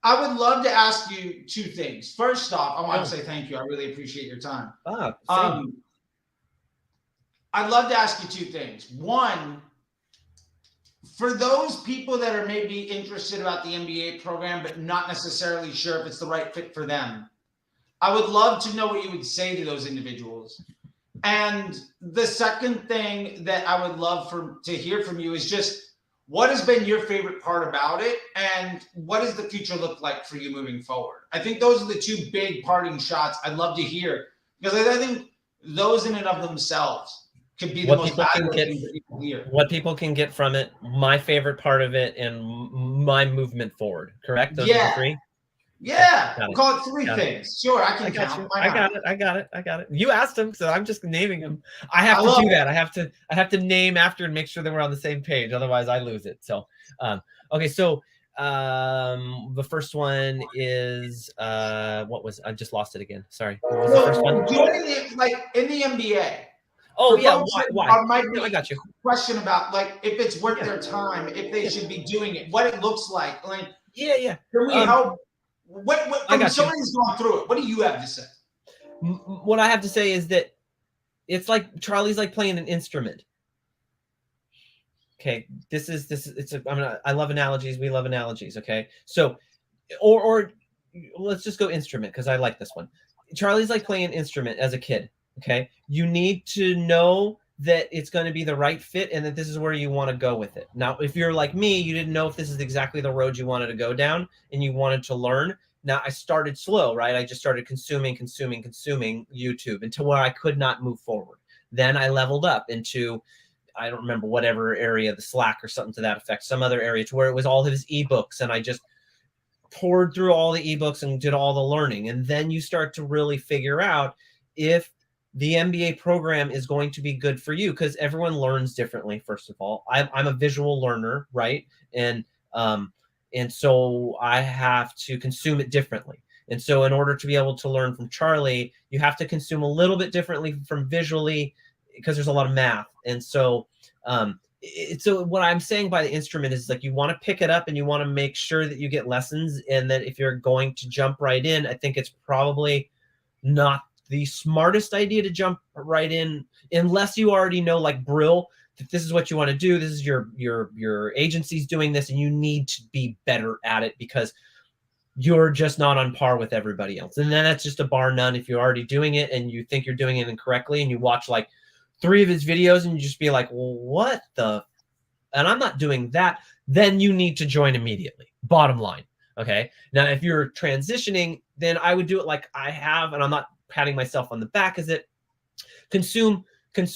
I would love to ask you two things. First off, I want to say thank you. I really appreciate your time. I'd love to ask you two things. One, for those people that are maybe interested about the MBA program, but not necessarily sure if it's the right fit for them, I would love to know what you would say to those individuals. And the second thing that I would love to hear from you is just, what has been your favorite part about it, and what does the future look like for you moving forward? I think those are the two big parting shots I'd love to hear, because I think those in and of themselves could be the most valuable thing that people hear. What people can get from it, my favorite part of it, and my movement forward. Correct? Those are the three? Yeah. We'll call it three things. Sure, I can count. I got it. You asked them, so I'm just naming them. I have to do that. I have to name after and make sure that we're on the same page. Otherwise, I lose it. So, okay. So, the first one is what was? I just lost it again. Sorry. What was the first one? Doing it like in the MBA. Oh yeah, why? I got you. Question about like if it's worth their time, if they should be doing it, what it looks like. Like, yeah. Can we help? What somebody's gone through it, what do you have to say? What I have to say is that it's like Charley's like playing an instrument. Okay, I love analogies. We love analogies. Okay, so or let's just go instrument, because I like this one. Charley's like playing an instrument as a kid. Okay, you need to know that it's going to be the right fit and that this is where you want to go with it. Now, if you're like me, you didn't know if this is exactly the road you wanted to go down and you wanted to learn. Now, I started slow, right? I just started consuming YouTube until where I could not move forward. Then I leveled up into, I don't remember whatever area, the Slack or something to that effect, some other area to where it was all of his ebooks, and I just poured through all the ebooks and did all the learning. And then you start to really figure out if the MBA program is going to be good for you, because everyone learns differently. First of all, I'm a visual learner, right? And so I have to consume it differently. And so in order to be able to learn from Charley, you have to consume a little bit differently from visually, because there's a lot of math. And so, so what I'm saying by the instrument is like, you want to pick it up and you want to make sure that you get lessons. And that if you're going to jump right in, I think it's probably not the smartest idea to jump right in, unless you already know, like Brill, that this is what you want to do. This is your agency's doing this, and you need to be better at it because you're just not on par with everybody else. And then that's just a bar none. If you're already doing it and you think you're doing it incorrectly, and you watch like 3 of his videos and you just be like, well, what the, and I'm not doing that, then you need to join immediately. Bottom line. Okay. Now, if you're transitioning, then I would do it like I have, and I'm not patting myself on the back, is it consume, and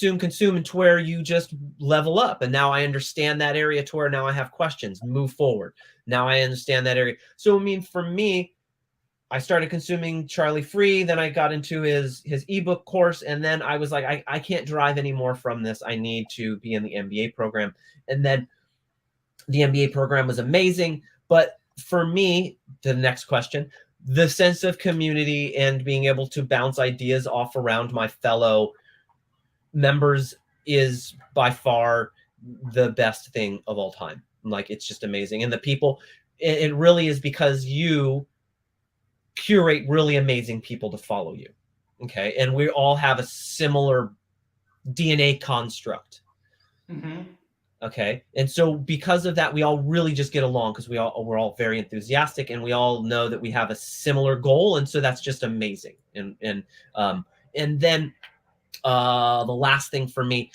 to where you just level up. And now I understand that area to where now I have questions, move forward. Now I understand that area. So, I mean, for me, I started consuming Charley free. Then I got into his ebook course. And then I was like, I can't drive anymore from this. I need to be in the MBA program. And then the MBA program was amazing. But for me, the next question, the sense of community and being able to bounce ideas off around my fellow members is by far the best thing of all time. Like, it's just amazing. And the people, it really is because you curate really amazing people to follow you. Okay. And we all have a similar DNA construct. Mm-hmm. Okay. And so because of that, we all really just get along because we're all very enthusiastic, and we all know that we have a similar goal. And so that's just amazing. And then the last thing for me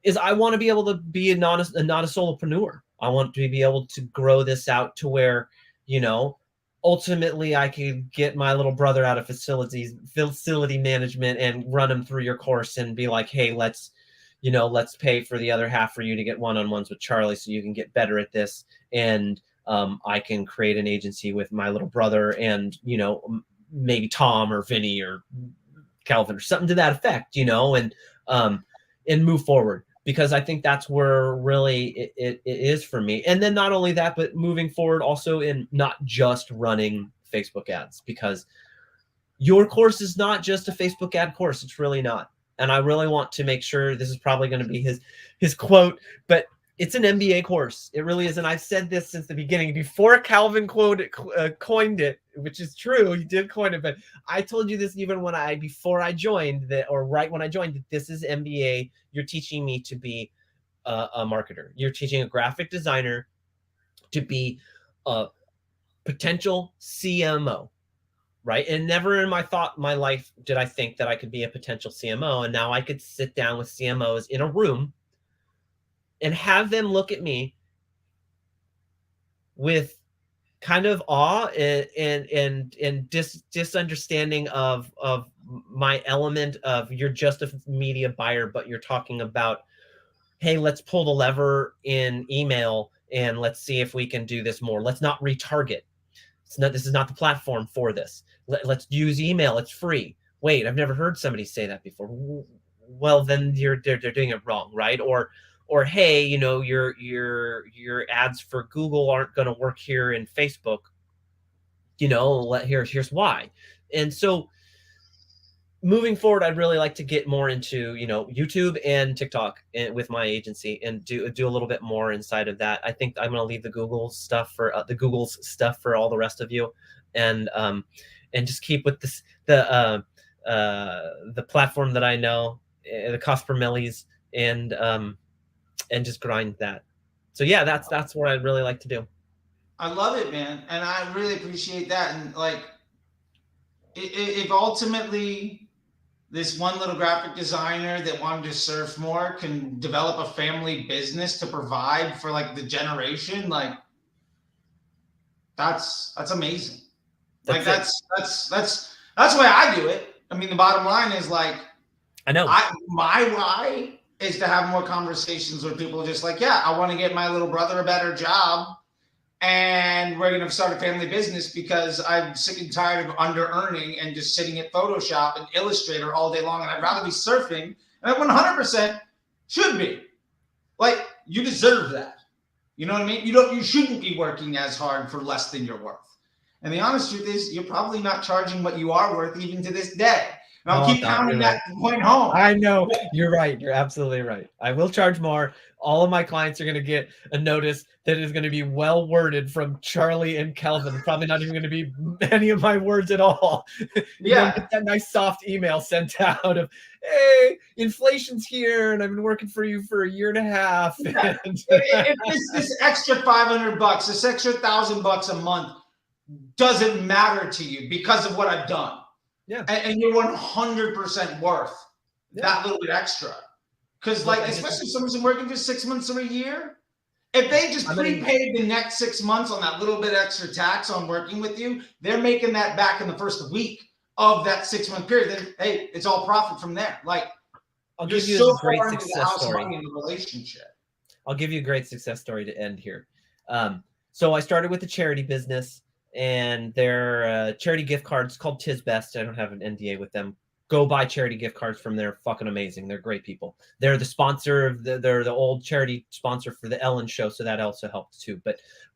is I want to be able to be not a solopreneur. I want to be able to grow this out to where, you know, ultimately I could get my little brother out of facility management and run him through your course and be like, hey, let's pay for the other half for you to get one-on-ones with Charley so you can get better at this. And I can create an agency with my little brother and, you know, maybe Tom or Vinny or Calvin or something to that effect, you know, and move forward, because I think that's where really it is for me. And then not only that, but moving forward also in not just running Facebook ads, because your course is not just a Facebook ad course. It's really not. And I really want to make sure, this is probably going to be his quote, but it's an MBA course. It really is. And I've said this since the beginning, before Calvin coined it, which is true. He did coin it, but I told you this even before I joined, right when I joined, this is MBA. You're teaching me to be a marketer. You're teaching a graphic designer to be a potential CMO. Right. And never in my life did I think that I could be a potential CMO. And now I could sit down with CMOs in a room and have them look at me with kind of awe and disunderstanding of my element of, you're just a media buyer, but you're talking about, hey, let's pull the lever in email and let's see if we can do this more. Let's not retarget. This is not the platform for this. Let's use email. It's free. Wait, I've never heard somebody say that before. Well, then they're doing it wrong, right? Or hey, you know, your ads for Google aren't going to work here in Facebook. You know, here's why. And so moving forward, I'd really like to get more into, you know, YouTube and TikTok with my agency and do a little bit more inside of that. I think I'm going to leave the Google's stuff for all the rest of you, and just keep with the platform that I know, the cost per millis, and just grind that. So yeah, that's what I'd really like to do. I love it, man. And I really appreciate that. And like, if ultimately this one little graphic designer that wanted to surf more can develop a family business to provide for like the generation, like that's amazing. Like that's why I do it. I mean, the bottom line is like, I know my why is to have more conversations with people just like, yeah, I want to get my little brother a better job, and we're going to start a family business because I'm sick and tired of under earning and just sitting at Photoshop and Illustrator all day long. And I'd rather be surfing, and I 100% should be. Like, you deserve that. You know what I mean? You shouldn't be working as hard for less than you're worth. And the honest truth is, you're probably not charging what you are worth even to this day. And I'll keep pounding that point home. I know. You're right. You're absolutely right. I will charge more. All of my clients are going to get a notice that is going to be well worded from Charlie and Kelvin. Probably not even going to be any of my words at all. Yeah. Get that nice soft email sent out of, hey, inflation's here and I've been working for you for a year and a half. Yeah. If this extra $500, this extra $1,000 a month doesn't matter to you because of what I've done. Yeah. And you're 100% worth that little bit extra. Because, like, especially if someone's been working for 6 months or a year, if they just prepaid the next 6 months on that little bit extra tax on working with you, they're making that back in the first week of that 6 month period. Then, hey, it's all profit from there. Like, I'll give you a great success story in the relationship. I'll give you a great success story to end here. So I started with a charity business, and their charity gift cards called Tis Best. I don't have an NDA with them. Go buy charity gift cards from them. They're fucking amazing. They're great people. They're the sponsor of they're the old charity sponsor for the Ellen show, so that also helps too.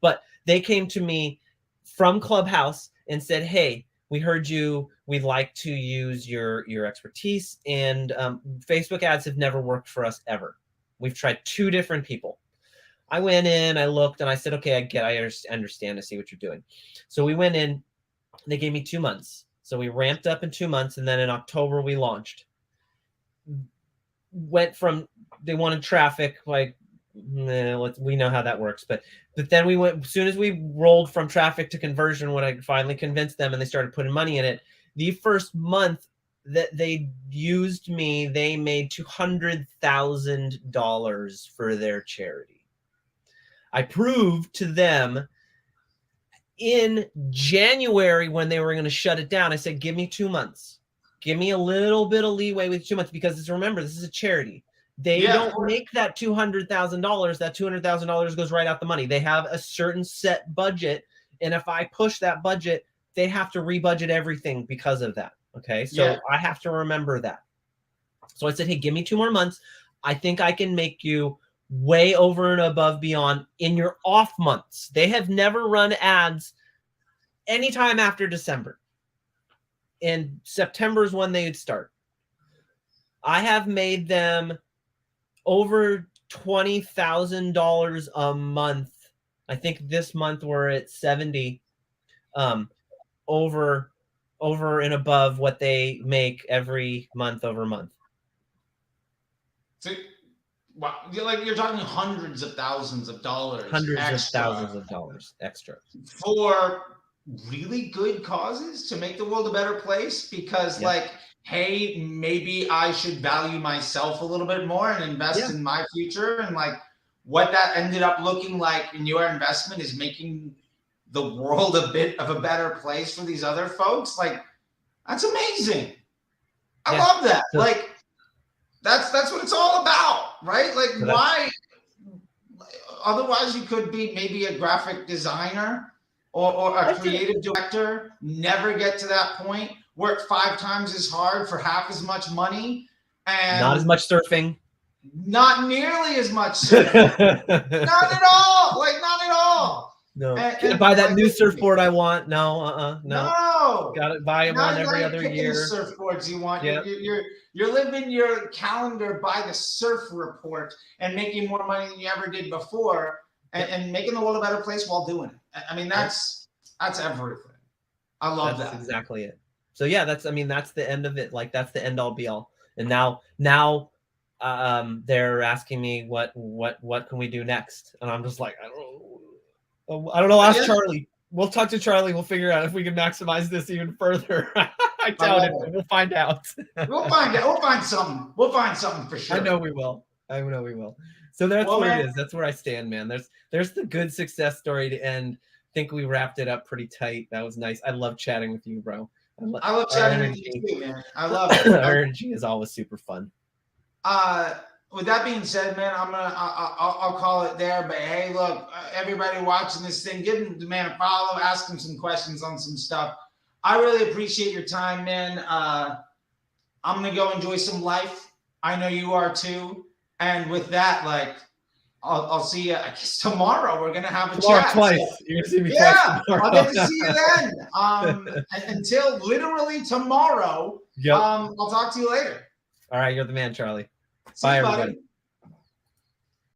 But they came to me from Clubhouse and said, "Hey, we heard you. We'd like to use your expertise, and Facebook ads have never worked for us ever. We've tried 2 different people." I went in, I looked, and I said, "Okay, I understand. I see what you're doing." So we went in. They gave me 2 months. So we ramped up in 2 months, and then in October we launched. Went from they wanted traffic, like we know how that works, but then we went as soon as we rolled from traffic to conversion. When I finally convinced them, and they started putting money in it, the first month that they used me, they made $200,000 for their charity. I proved to them in January when they were going to shut it down. I said, give me 2 months. Give me a little bit of leeway with 2 months, because remember, this is a charity. They don't make that $200,000. That $200,000 goes right out the money. They have a certain set budget. And if I push that budget, they have to rebudget everything because of that. Okay. So I have to remember that. So I said, hey, give me 2 more months. I think I can make you way over and above beyond in your off months. They have never run ads anytime after December. And September is when they would start. I have made them over $20,000 a month. I think this month we're at 70, over and above what they make every month over month. So, wow, you're talking hundreds of thousands of dollars. Hundreds of thousands of dollars extra. For really good causes to make the world a better place, because like, hey, maybe I should value myself a little bit more and invest in my future. And like, what that ended up looking like in your investment is making the world a bit of a better place for these other folks. Like, that's amazing. I love that. So, like, that's what it's all about, right? Like, so why? Otherwise, you could be maybe a graphic designer or a creative director, never get to that point, work 5 times as hard for half as much money, and not as much surfing. Not nearly as much surfing. Not at all. Like, not at all. No. Can't buy that new surfboard I want. No, no. Got to buy one every other year. The surfboards you want. Yep. You're living your calendar by the surf report and making more money than you ever did before, and making the world a better place while doing it. I mean, that's everything. I love that. That's exactly it. So yeah, that's the end of it. Like, that's the end all be all. And now they're asking me what can we do next, and I'm just like, I don't know. Ask Charlie. We'll talk to Charlie. We'll figure out if we can maximize this even further. I doubt it. We'll find out. We'll find out. We'll find something. We'll find something for sure. I know we will. So that's where it is. That's where I stand, man. There's the good success story to end. I think we wrapped it up pretty tight. That was nice. I love chatting with you, bro. I love chatting with you too, man. I love it. Our energy is always super fun. With that being said, man, I'll call it there. But hey, look, everybody watching this thing, give the man a follow, ask him some questions on some stuff. I really appreciate your time, man. I'm gonna go enjoy some life. I know you are too. And with that, like, I'll see you. I guess tomorrow we're gonna have a Tomorrow chat. twice. So, You're gonna see me yeah, twice tomorrow. I'll get to see you then. Until literally tomorrow. Yep. I'll talk to you later. All right, you're the man, Charlie. See Bye, you, buddy. everybody.